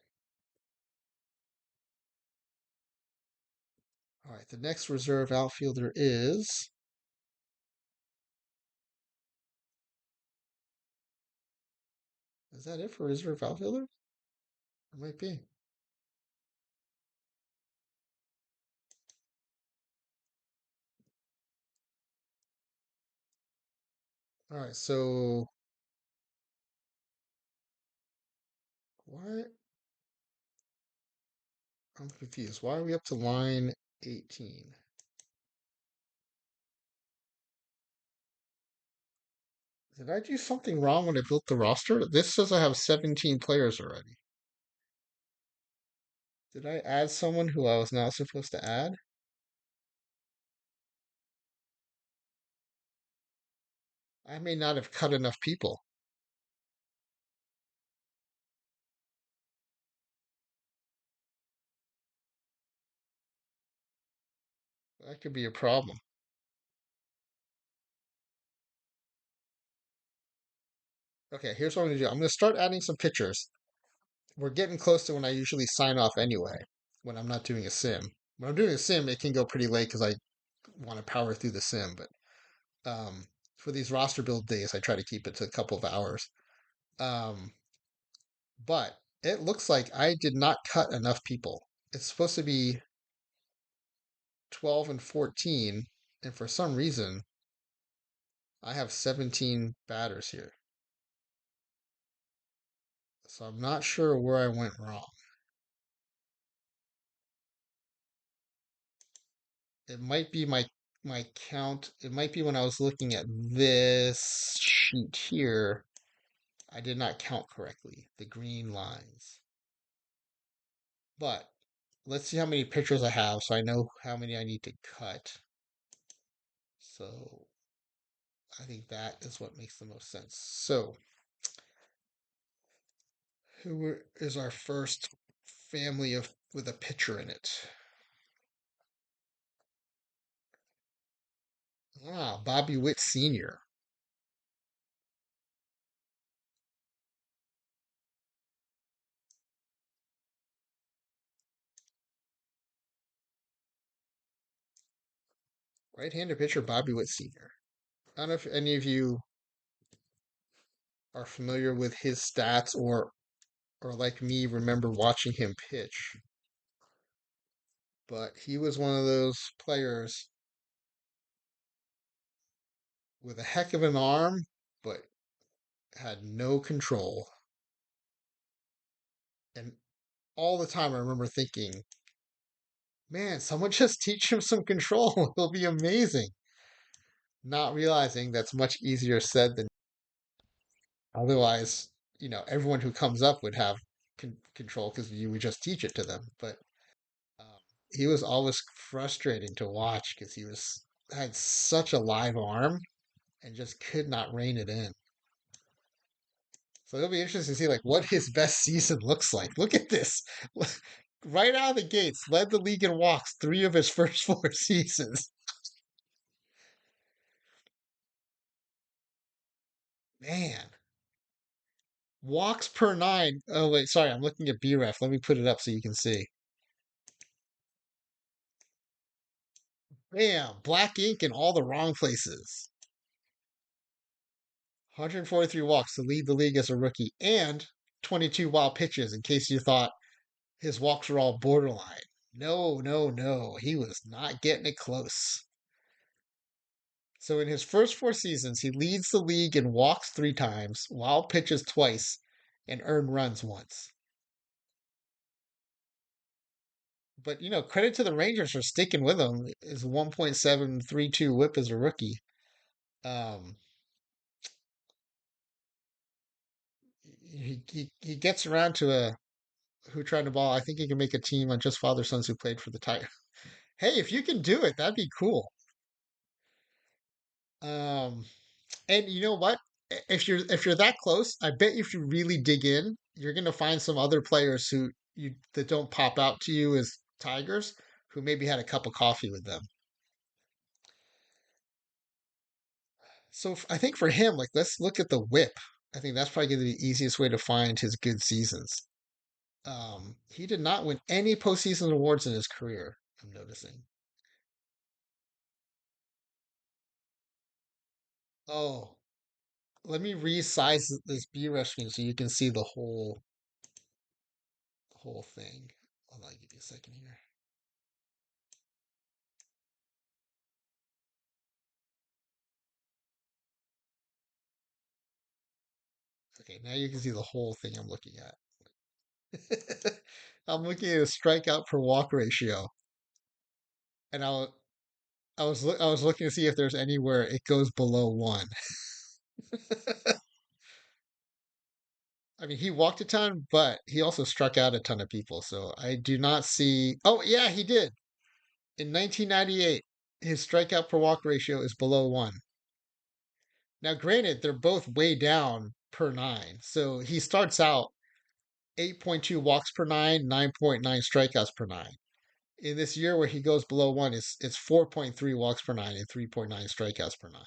All right. The next reserve outfielder is. Is that it for reserve outfielder? It might be. All right. So why? I'm confused. Why are we up to line 18? Did I do something wrong when I built the roster? This says I have 17 players already. Did I add someone who I was not supposed to add? I may not have cut enough people. That could be a problem. Okay, here's what I'm gonna do. I'm gonna start adding some pictures. We're getting close to when I usually sign off anyway, when I'm not doing a sim. When I'm doing a sim, it can go pretty late because I want to power through the sim. But for these roster build days, I try to keep it to a couple of hours. Um, but it looks like I did not cut enough people. It's supposed to be 12 and 14, and for some reason, I have 17 batters here. So I'm not sure where I went wrong. It might be my count. It might be when I was looking at this sheet here, I did not count correctly, the green lines. But let's see how many pictures I have so I know how many I need to cut. So I think that is what makes the most sense. So who is our first family of with a pitcher in it? Ah, Bobby Witt Sr. Right-handed pitcher Bobby Witt Sr. I don't know if any of you are familiar with his stats or like me remember watching him pitch, but he was one of those players with a heck of an arm, but had no control. And all the time I remember thinking, man, someone just teach him some control. It'll be amazing. Not realizing that's much easier said than otherwise, everyone who comes up would have control because you would just teach it to them. But um, he was always frustrating to watch because he was had such a live arm and just could not rein it in. So it'll be interesting to see like what his best season looks like. Look at this. Right out of the gates, led the league in walks 3 of his first 4 seasons. Man, walks per nine. Oh wait, sorry, I'm looking at BREF. Let me put it up so you can see. Bam, black ink in all the wrong places. 143 walks to lead the league as a rookie, and 22 wild pitches. In case you thought his walks were all borderline. No, no, no. He was not getting it close. So in his first 4 seasons, he leads the league in walks 3 times, wild pitches twice, and earned runs once. But credit to the Rangers for sticking with him. His 1.732 WHIP as a rookie. Um, he gets around to a who tried to ball. I think he can make a team on just father sons who played for the Tigers. Hey, if you can do it, that'd be cool. Um, and you know what? If you're that close, I bet if you really dig in, you're gonna find some other players who you that don't pop out to you as Tigers, who maybe had a cup of coffee with them. So I think for him, like let's look at the WHIP. I think that's probably gonna be the easiest way to find his good seasons. He did not win any postseason awards in his career. I'm noticing. Oh, let me resize this B-ref screen so you can see the whole thing. Hold on, give me a second here. Okay, now you can see the whole thing I'm looking at. I'm looking at a strikeout per walk ratio, and I was looking to see if there's anywhere it goes below 1. I mean, he walked a ton, but he also struck out a ton of people. So I do not see. Oh, yeah, he did. In 1998, his strikeout per walk ratio is below 1. Now, granted, they're both way down per nine. So he starts out 8.2 walks per nine, 9.9 strikeouts per nine. In this year where he goes below 1, it's 4.3 walks per nine and 3.9 strikeouts per nine.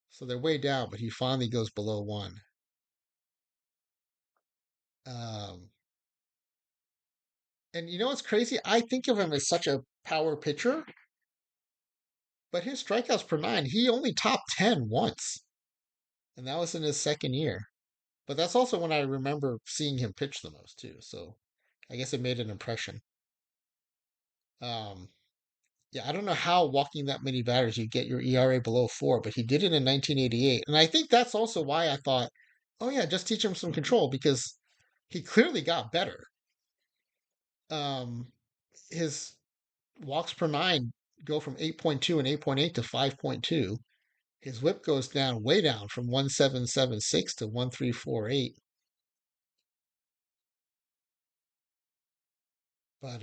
So they're way down, but he finally goes below 1. Um, and you know what's crazy? I think of him as such a power pitcher, but his strikeouts per nine, he only topped 10 once, and that was in his second year. But that's also when I remember seeing him pitch the most too. So I guess it made an impression. Um, yeah, I don't know how walking that many batters you get your ERA below 4, but he did it in 1988, and I think that's also why I thought, oh yeah, just teach him some control because he clearly got better. Um, his walks per nine go from 8.2 and 8.8 to 5.2. His whip goes down way down from 1776 to 1348. But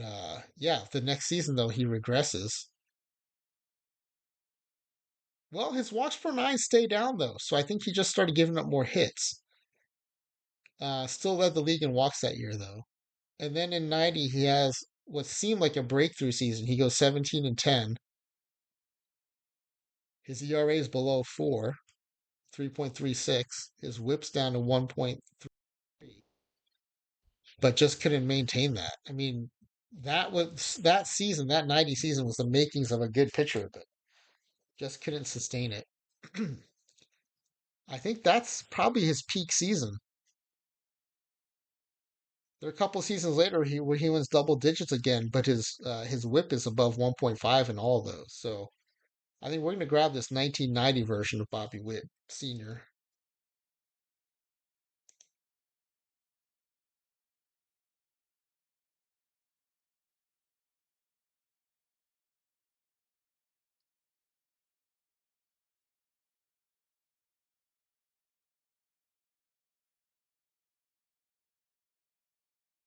yeah, the next season though he regresses. Well, his walks per nine stay down though, so I think he just started giving up more hits. Still led the league in walks that year though. And then in 90 he has what seemed like a breakthrough season. He goes 17 and 10. His ERA is below 4, 3.36. His whip's down to 1.3, but just couldn't maintain that. I mean, that season, that 90 season was the makings of a good pitcher. But Just couldn't sustain it. I think that's probably his peak season. There are a couple seasons later where he wins double digits again, but his WHIP is above 1.5 in all of those. So I think we're going to grab this 1990 version of Bobby Witt Sr.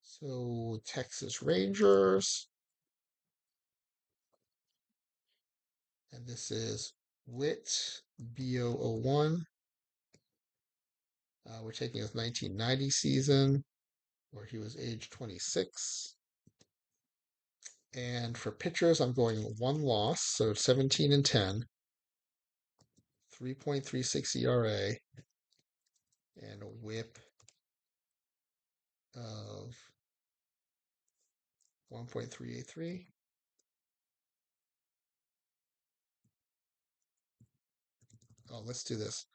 So Texas Rangers, and this is Witt BO01. We're taking his 1990 season where he was age 26. And for pitchers, I'm going one loss, so 17 and 10, 3.36 ERA, and a WHIP of 1.383. Oh, let's do this.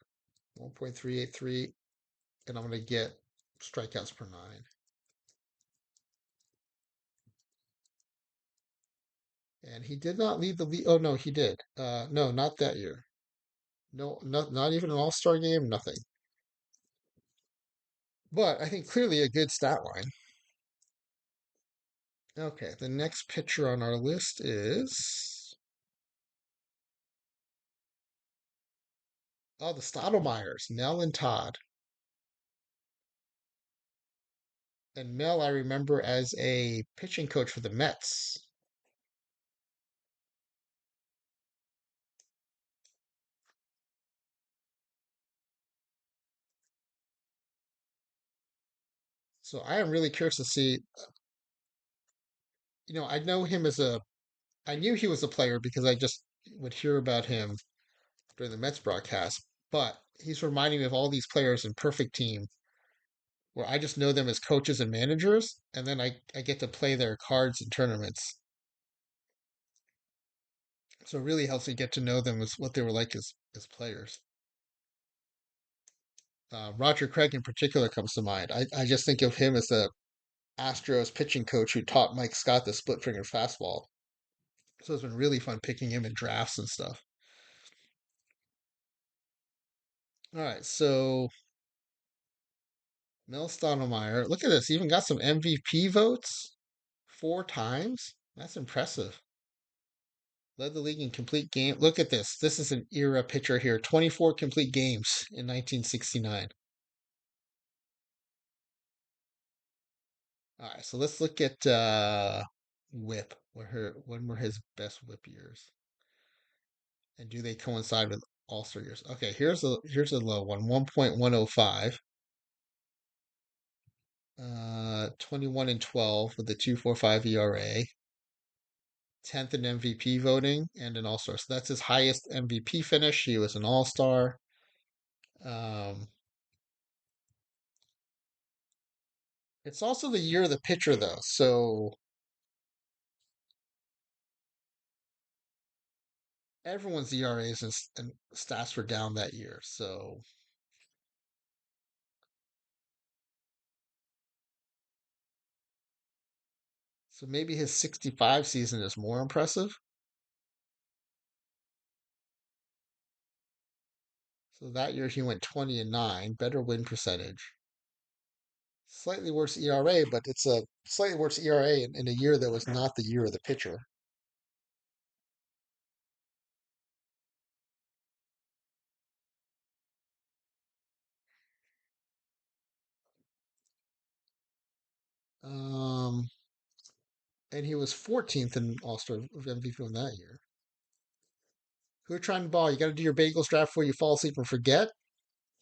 1.383, and I'm going to get strikeouts per nine. And he did not lead the league. Oh, no, he did. No, not that year. No, not even an all-star game, nothing. But I think clearly a good stat line. Okay, the next pitcher on our list is the Stottlemyers, Mel and Todd. And Mel, I remember as a pitching coach for the Mets. So I am really curious to see. I know him I knew he was a player because I just would hear about him during the Mets broadcast. But he's reminding me of all these players in Perfect Team, where I just know them as coaches and managers, and then I get to play their cards in tournaments. So it really helps me get to know them as what they were like as players. Roger Craig in particular comes to mind. I just think of him as the Astros pitching coach who taught Mike Scott the split finger fastball. So it's been really fun picking him in drafts and stuff. All right, so Mel Stottlemyre, look at this. He even got some MVP votes 4 times. That's impressive. Led the league in complete game. Look at this. This is an era pitcher here. 24 complete games in 1969. All right, so let's look at WHIP. When were his best WHIP years? And do they coincide with All-Star years? Okay, here's a low one. 1.105. 21 and 12 with a 2.45 ERA. 10th in MVP voting and an All-Star. So that's his highest MVP finish. He was an All-Star. Um, it's also the year of the pitcher, though. So everyone's ERAs and stats were down that year. So maybe his 65 season is more impressive. So that year he went 20 and 9, better win percentage. Slightly worse ERA, but it's a slightly worse ERA in a year that was not the year of the pitcher. Um, and he was 14th in All-Star MVP in that year. Who are trying to ball? You got to do your bagels draft before you fall asleep and forget.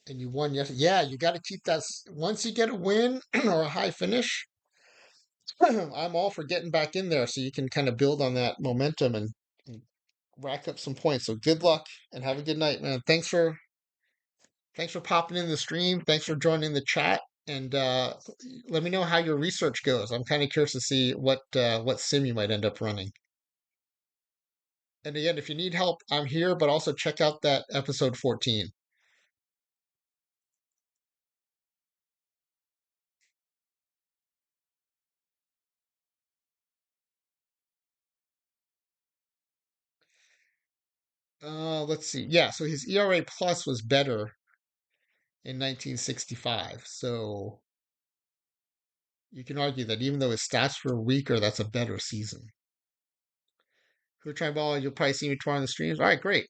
And you won yesterday. Yeah, you got to keep that. Once you get a win or a high finish, I'm all for getting back in there so you can kind of build on that momentum and rack up some points. So good luck and have a good night, man. Thanks for popping in the stream. Thanks for joining the chat. And let me know how your research goes. I'm kind of curious to see what sim you might end up running. And again, if you need help, I'm here, but also check out that episode 14. Let's see. Yeah, so his ERA plus was better in 1965. So you can argue that even though his stats were weaker, that's a better season. Who trying ball? You'll probably see me tomorrow on the streams. All right, great.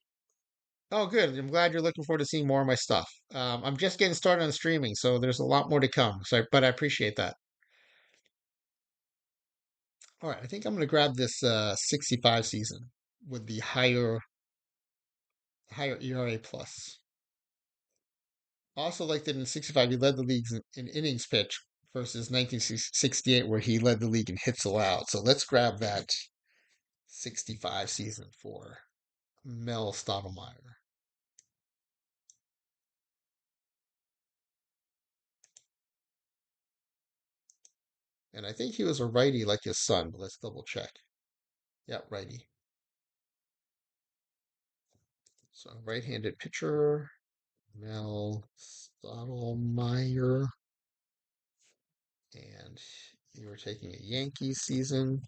Oh, good. I'm glad you're looking forward to seeing more of my stuff. I'm just getting started on streaming, so there's a lot more to come. So, but I appreciate that. All right, I think I'm going to grab this 65 season with the higher ERA plus. Also, like that in 65, he led the league in innings pitch versus 1968, where he led the league in hits allowed. So let's grab that 65 season for Mel Stottlemyre. And I think he was a righty like his son, but let's double check. Yeah, righty. So right-handed pitcher, Mel Stottlemyre. And you were taking a Yankees season.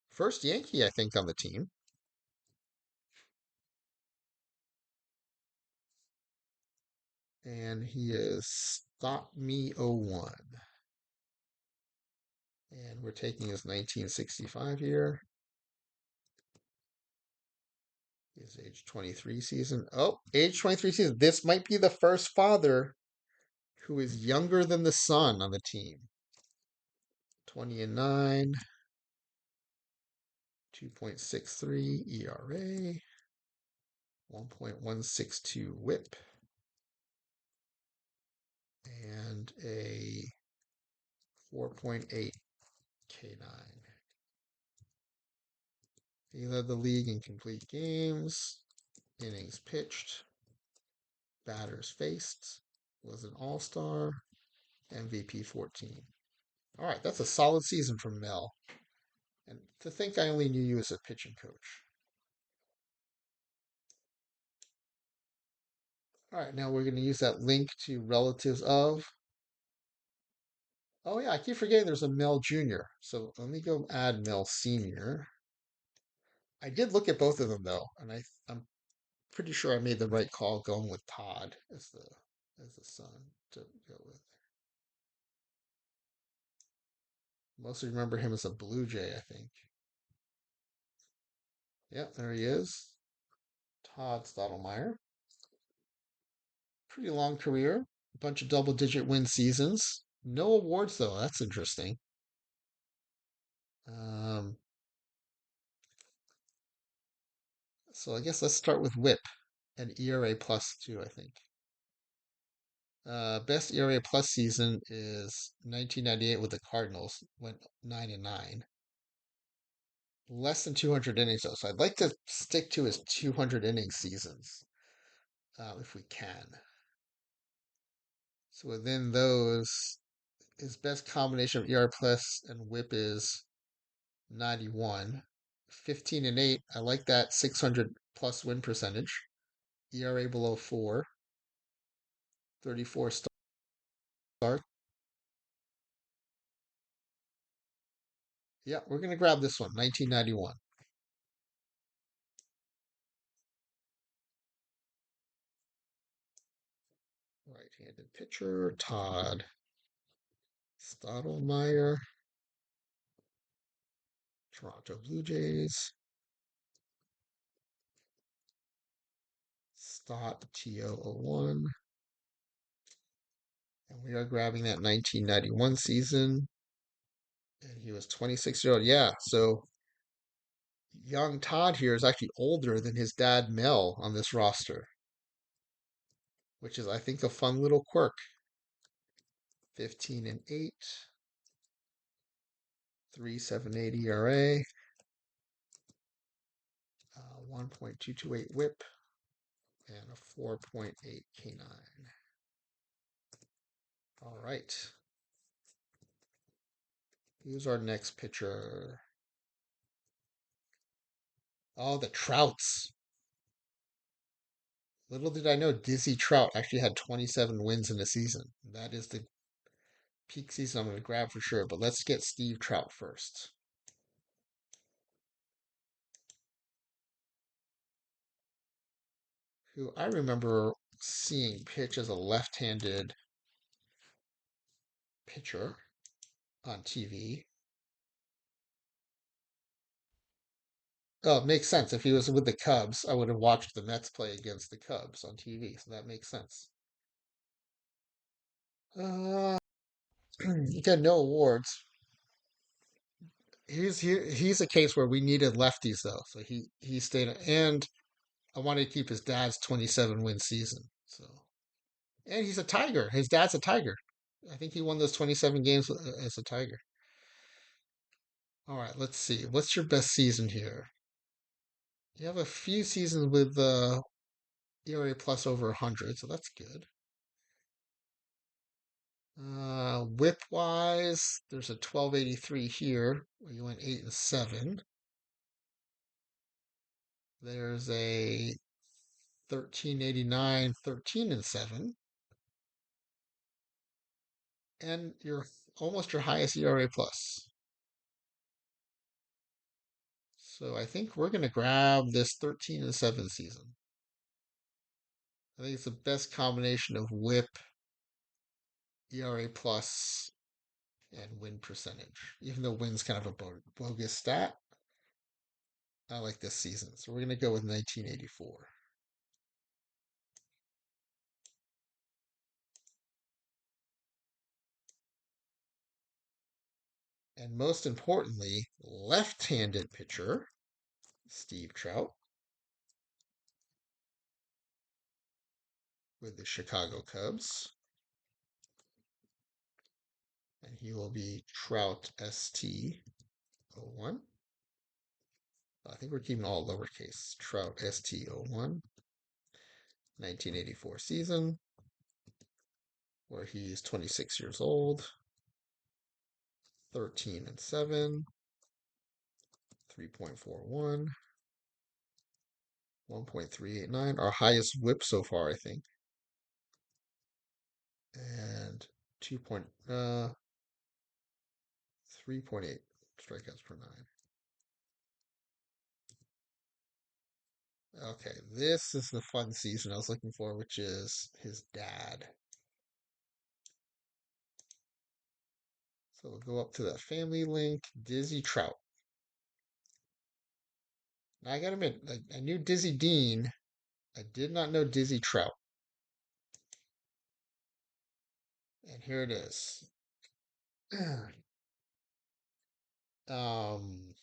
First Yankee, I think, on the team. And he is Stop Me 01. And we're taking his 1965 year. His age 23 season. Oh, age 23 season. This might be the first father who is younger than the son on the team. 20-9, 2.63 ERA, 1.162 WHIP, and a 4.8 K9. He led the league in complete games, innings pitched, batters faced, was an all-star, MVP 14. All right, that's a solid season from Mel. And to think I only knew you as a pitching coach. All right, now we're going to use that link to relatives of. Oh, yeah, I keep forgetting there's a Mel Jr. So let me go add Mel Sr. I did look at both of them, though, and I'm pretty sure I made the right call going with Todd as the son to go with. Mostly remember him as a Blue Jay, I think. Yep, there he is. Todd Stottlemyre. Pretty long career. A bunch of double-digit win seasons. No awards, though. That's interesting. Um, so I guess let's start with WHIP and ERA plus too, I think. Best ERA plus season is 1998 with the Cardinals, went 9-9. Less than 200 innings though, so I'd like to stick to his 200 inning seasons if we can. So within those, his best combination of ERA plus and WHIP is 91. 15-8, I like that 600 plus win percentage. ERA below 4. 34 start. Yeah, we're going to grab this one, 1991. Right-handed pitcher, Todd Stottlemyre, Toronto Blue Jays. Stott TO01. And we are grabbing that 1991 season. And he was 26 years old. Yeah, so young Todd here is actually older than his dad Mel on this roster, which is, I think, a fun little quirk. 15-8, 3.78 ERA, 1.228 WHIP, and a 4.8 K9. All right. Who's our next pitcher? Oh, the Trouts. Little did I know Dizzy Trout actually had 27 wins in a season. That is the peak season I'm going to grab for sure. But let's get Steve Trout first, who I remember seeing pitch as a left-handed pitcher on TV. Oh, it makes sense. If he was with the Cubs, I would have watched the Mets play against the Cubs on TV, so that makes sense. Uh, again, no awards. He's a case where we needed lefties though, so he stayed. And I wanted to keep his dad's 27 win season. So, and he's a Tiger. His dad's a Tiger. I think he won those 27 games as a Tiger. All right, let's see. What's your best season here? You have a few seasons with ERA plus over 100, so that's good. Whip wise, there's a 1283 here where you went 8 and 7. There's a 1389, 13 and 7, and you're almost your highest ERA plus. So I think we're gonna grab this 13 and 7 season. I think it's the best combination of whip, ERA plus, and win percentage. Even though win's kind of a bogus stat, I like this season. So we're gonna go with 1984. And most importantly, left-handed pitcher, Steve Trout, with the Chicago Cubs. And he will be Trout ST01. I think we're keeping all lowercase. Trout ST01. 1984 season, where he's 26 years old, 13 and 7, 3.41, 1.389, our highest whip so far, I think, and 3.8 strikeouts per nine. Okay, this is the fun season I was looking for, which is his dad. So we'll go up to that family link, Dizzy Trout. Now I gotta admit, I knew Dizzy Dean. I did not know Dizzy Trout. And here it is. um,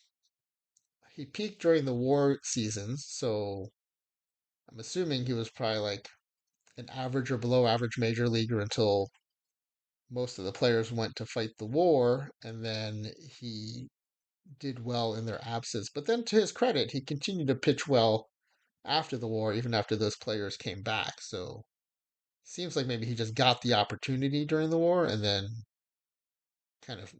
he peaked during the war seasons, so I'm assuming he was probably like an average or below average major leaguer until most of the players went to fight the war, and then he did well in their absence. But then, to his credit, he continued to pitch well after the war, even after those players came back. So seems like maybe he just got the opportunity during the war and then kind of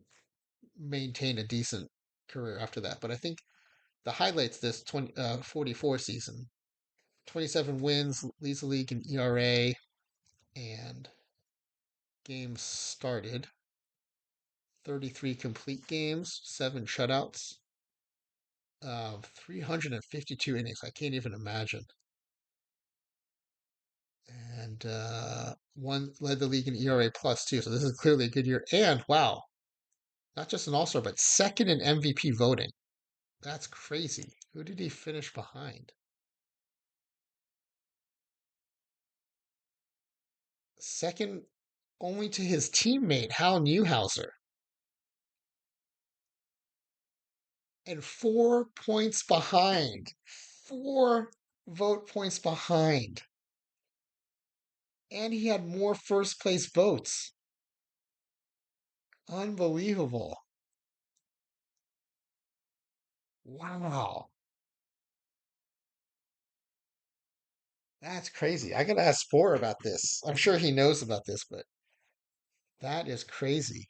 maintained a decent career after that. But I think the highlights this 44 season, 27 wins, leads the league in ERA and games started, 33 complete games, 7 shutouts, 352 innings. I can't even imagine. And one led the league in ERA plus too. So this is clearly a good year. And wow, not just an All Star, but second in MVP voting. That's crazy. Who did he finish behind? Second only to his teammate, Hal Newhouser. And 4 points behind. 4 vote points behind. And he had more first place votes. Unbelievable. Wow. That's crazy. I gotta ask Spore about this. I'm sure he knows about this, but that is crazy.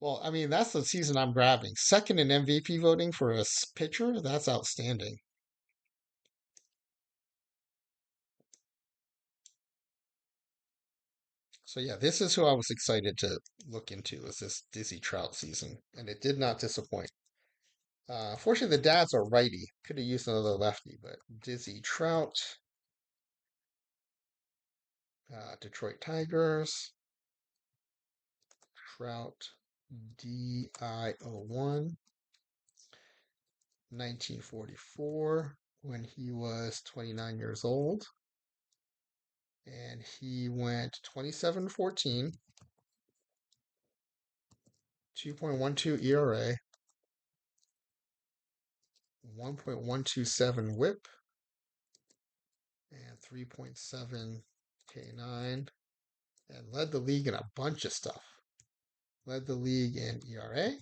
Well, I mean, that's the season I'm grabbing. Second in MVP voting for a pitcher? That's outstanding. So yeah, this is who I was excited to look into was this Dizzy Trout season, and it did not disappoint. Fortunately, the dad's a righty. Could have used another lefty, but Dizzy Trout, Detroit Tigers, Trout, DIO1, 1944, when he was 29 years old. And he went 27-14, 2.12 ERA, 1.127 WHIP, and 3.7 K9, and led the league in a bunch of stuff. Led the league in ERA,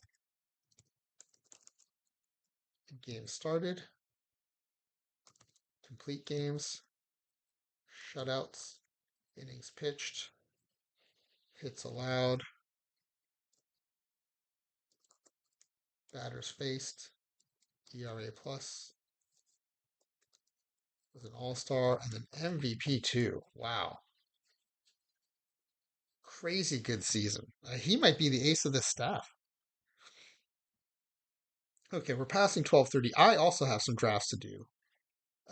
games started, complete games, shutouts, innings pitched, hits allowed, batters faced, ERA plus, was an all-star, and an MVP too. Wow. Crazy good season. He might be the ace of this staff. Okay, we're passing 12:30. I also have some drafts to do.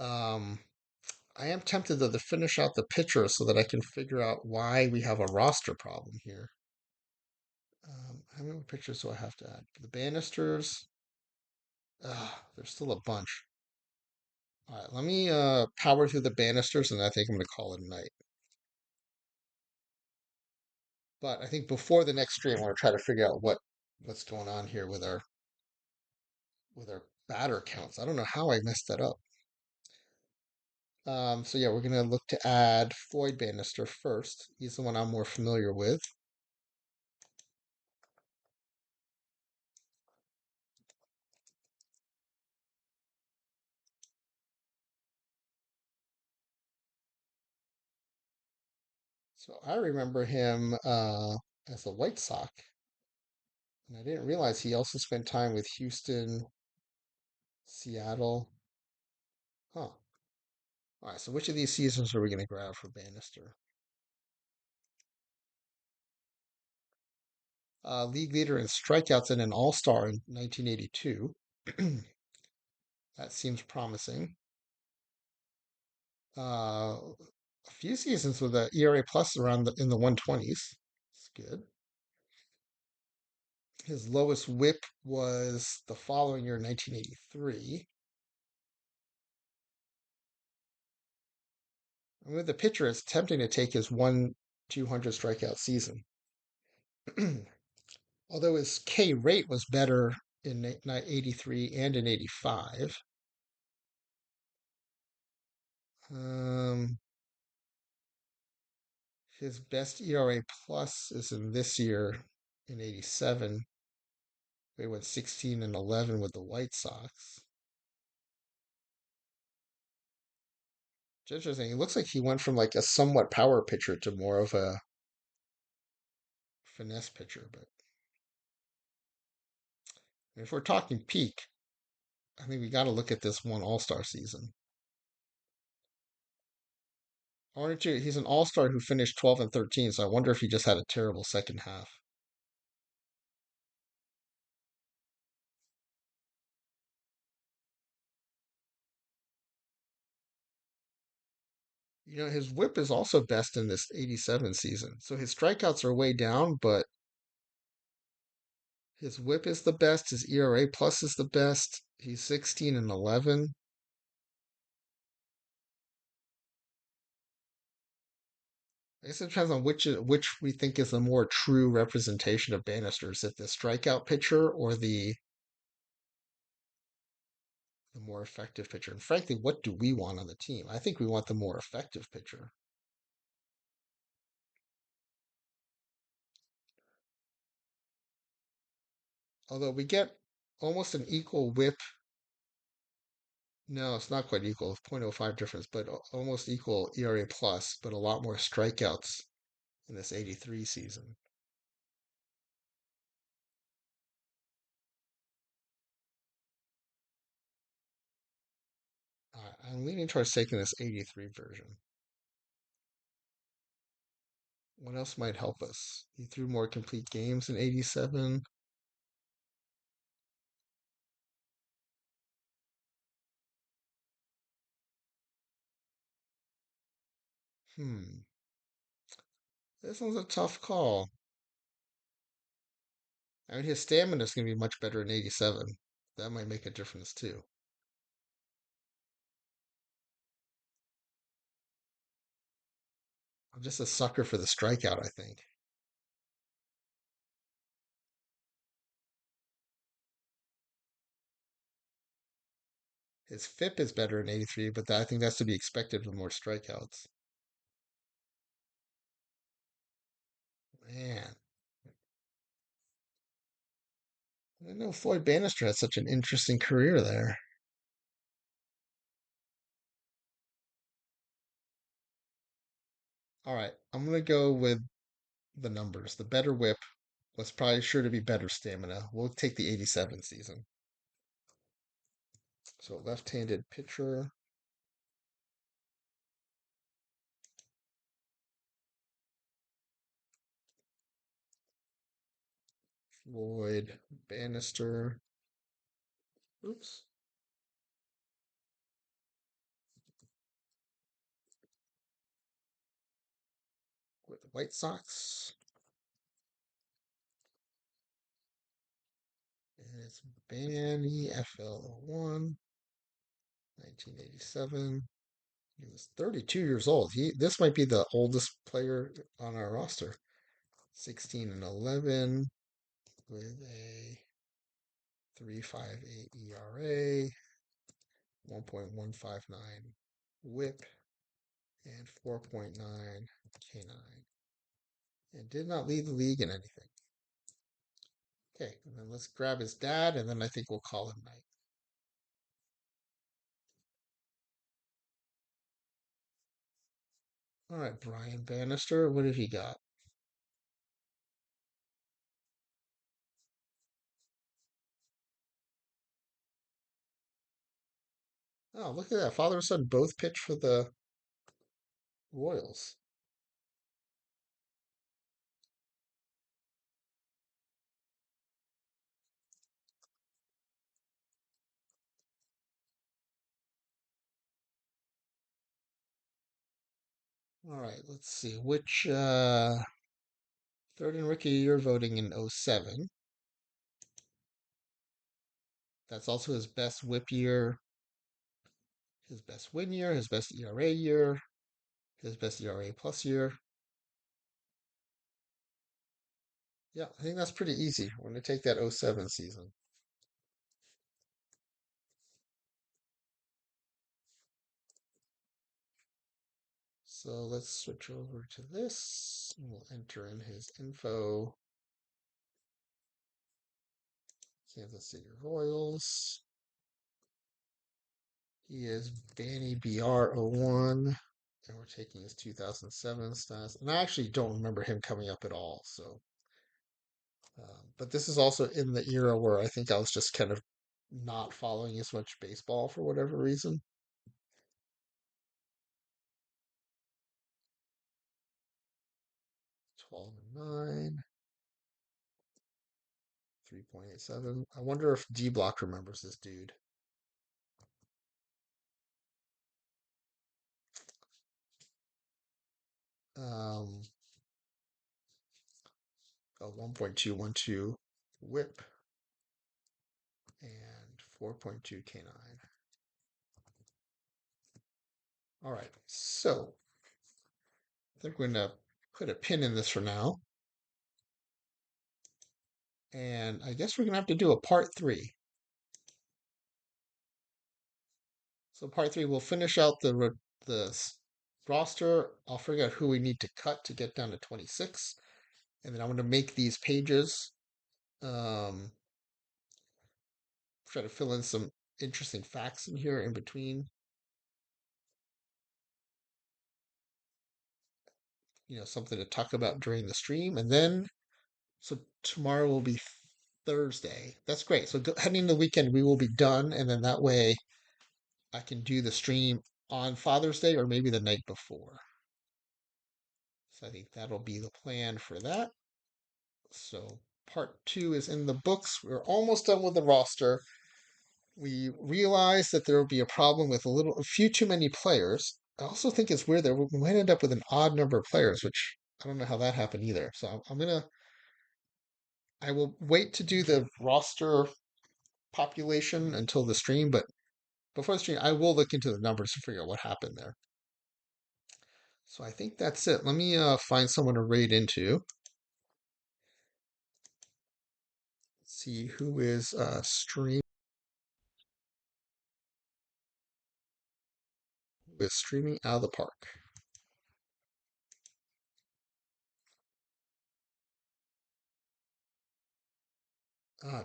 Um, I am tempted though to finish out the pitcher so that I can figure out why we have a roster problem here. How many pitchers do I have to add? The Bannisters. There's still a bunch. All right, let me power through the Bannisters, and I think I'm going to call it a night. But I think before the next stream, I want to try to figure out what's going on here with our batter counts. I don't know how I messed that up. So yeah, we're gonna look to add Floyd Bannister first. He's the one I'm more familiar with. So I remember him as a White Sox, and I didn't realize he also spent time with Houston, Seattle. Huh. All right. So which of these seasons are we gonna grab for Bannister? League leader in strikeouts and an All-Star in 1982. That seems promising. A few seasons with a ERA plus around in the 120s. It's good. His lowest whip was the following year, 1983. I mean, the pitcher is tempting to take his 200 strikeout season. Although his K rate was better in 83 and in 85. Um, his best ERA plus is in this year in 87. They went 16-11 with the White Sox. It's interesting. It looks like he went from like a somewhat power pitcher to more of a finesse pitcher. But if we're talking peak, I think we got to look at this one All-Star season. He's an All-Star who finished 12-13, so I wonder if he just had a terrible second half. His whip is also best in this 87 season. So his strikeouts are way down, but his whip is the best. His ERA plus is the best. He's 16-11. I guess it depends on which we think is the more true representation of Bannister. Is it the strikeout pitcher or the more effective pitcher? And frankly, what do we want on the team? I think we want the more effective pitcher. Although we get almost an equal whip. No, it's not quite equal. It's 0.05 difference, but almost equal ERA plus, but a lot more strikeouts in this 83 season. I'm leaning towards taking this 83 version. What else might help us? He threw more complete games in 87. Hmm. This one's a tough call. I mean, his stamina is going to be much better in 87. That might make a difference too. I'm just a sucker for the strikeout, I think. His FIP is better in 83, but I think that's to be expected with more strikeouts. Man, I didn't know Floyd Bannister had such an interesting career there. All right, I'm going to go with the numbers. The better whip was probably sure to be better stamina. We'll take the 87 season. So left-handed pitcher. Floyd Bannister. Oops. With the White Sox. And it's Banny FL01, 1987. He was 32 years old. This might be the oldest player on our roster. 16 and 11 with a 3.58 ERA, 1.159 WHIP, and 4.9 K9. And did not lead the league in anything. Okay, and then let's grab his dad, and then I think we'll call him night. All right, Brian Bannister, what have you got? Oh, look at that. Father and son both pitch for the Royals. All right, let's see. Which third and rookie year voting in '07. That's also his best whip year, his best win year, his best ERA year, his best ERA plus year. Yeah, I think that's pretty easy. I'm going to take that '07 season. So let's switch over to this. We'll enter in his info. Kansas City Royals. He is Banny BR01. And we're taking his 2007 stats. And I actually don't remember him coming up at all. So, but this is also in the era where I think I was just kind of not following as much baseball for whatever reason. 12 and 9, 3.87. I wonder if D Block remembers this dude. Um, a 1.212 whip and 4.2 K9. All right, so I think we're gonna put a pin in this for now. And I guess we're gonna have to do a part 3. So part 3, we'll finish out the roster. I'll figure out who we need to cut to get down to 26, and then I'm gonna make these pages. Um, Try to fill in some interesting facts in here in between. Something to talk about during the stream, and then so tomorrow will be Thursday. That's great. So heading into the weekend, we will be done, and then that way I can do the stream on Father's Day or maybe the night before. So I think that'll be the plan for that. So part two is in the books. We're almost done with the roster. We realized that there will be a problem with a few too many players. I also think it's weird that we might end up with an odd number of players, which I don't know how that happened either. So I will wait to do the roster population until the stream, but before the stream, I will look into the numbers to figure out what happened there. So I think that's it. Let me find someone to raid into. See who is streaming out of the park.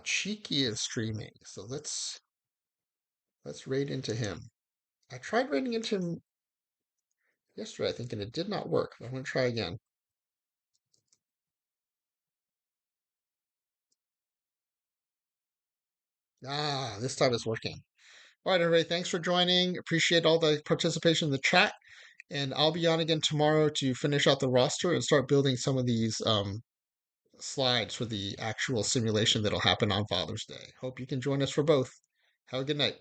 Cheeky is streaming, so let's raid into him. I tried raiding into him yesterday, I think, and it did not work. I'm going to try again. This time it's working. All right, everybody, thanks for joining. Appreciate all the participation in the chat. And I'll be on again tomorrow to finish out the roster and start building some of these slides for the actual simulation that'll happen on Father's Day. Hope you can join us for both. Have a good night.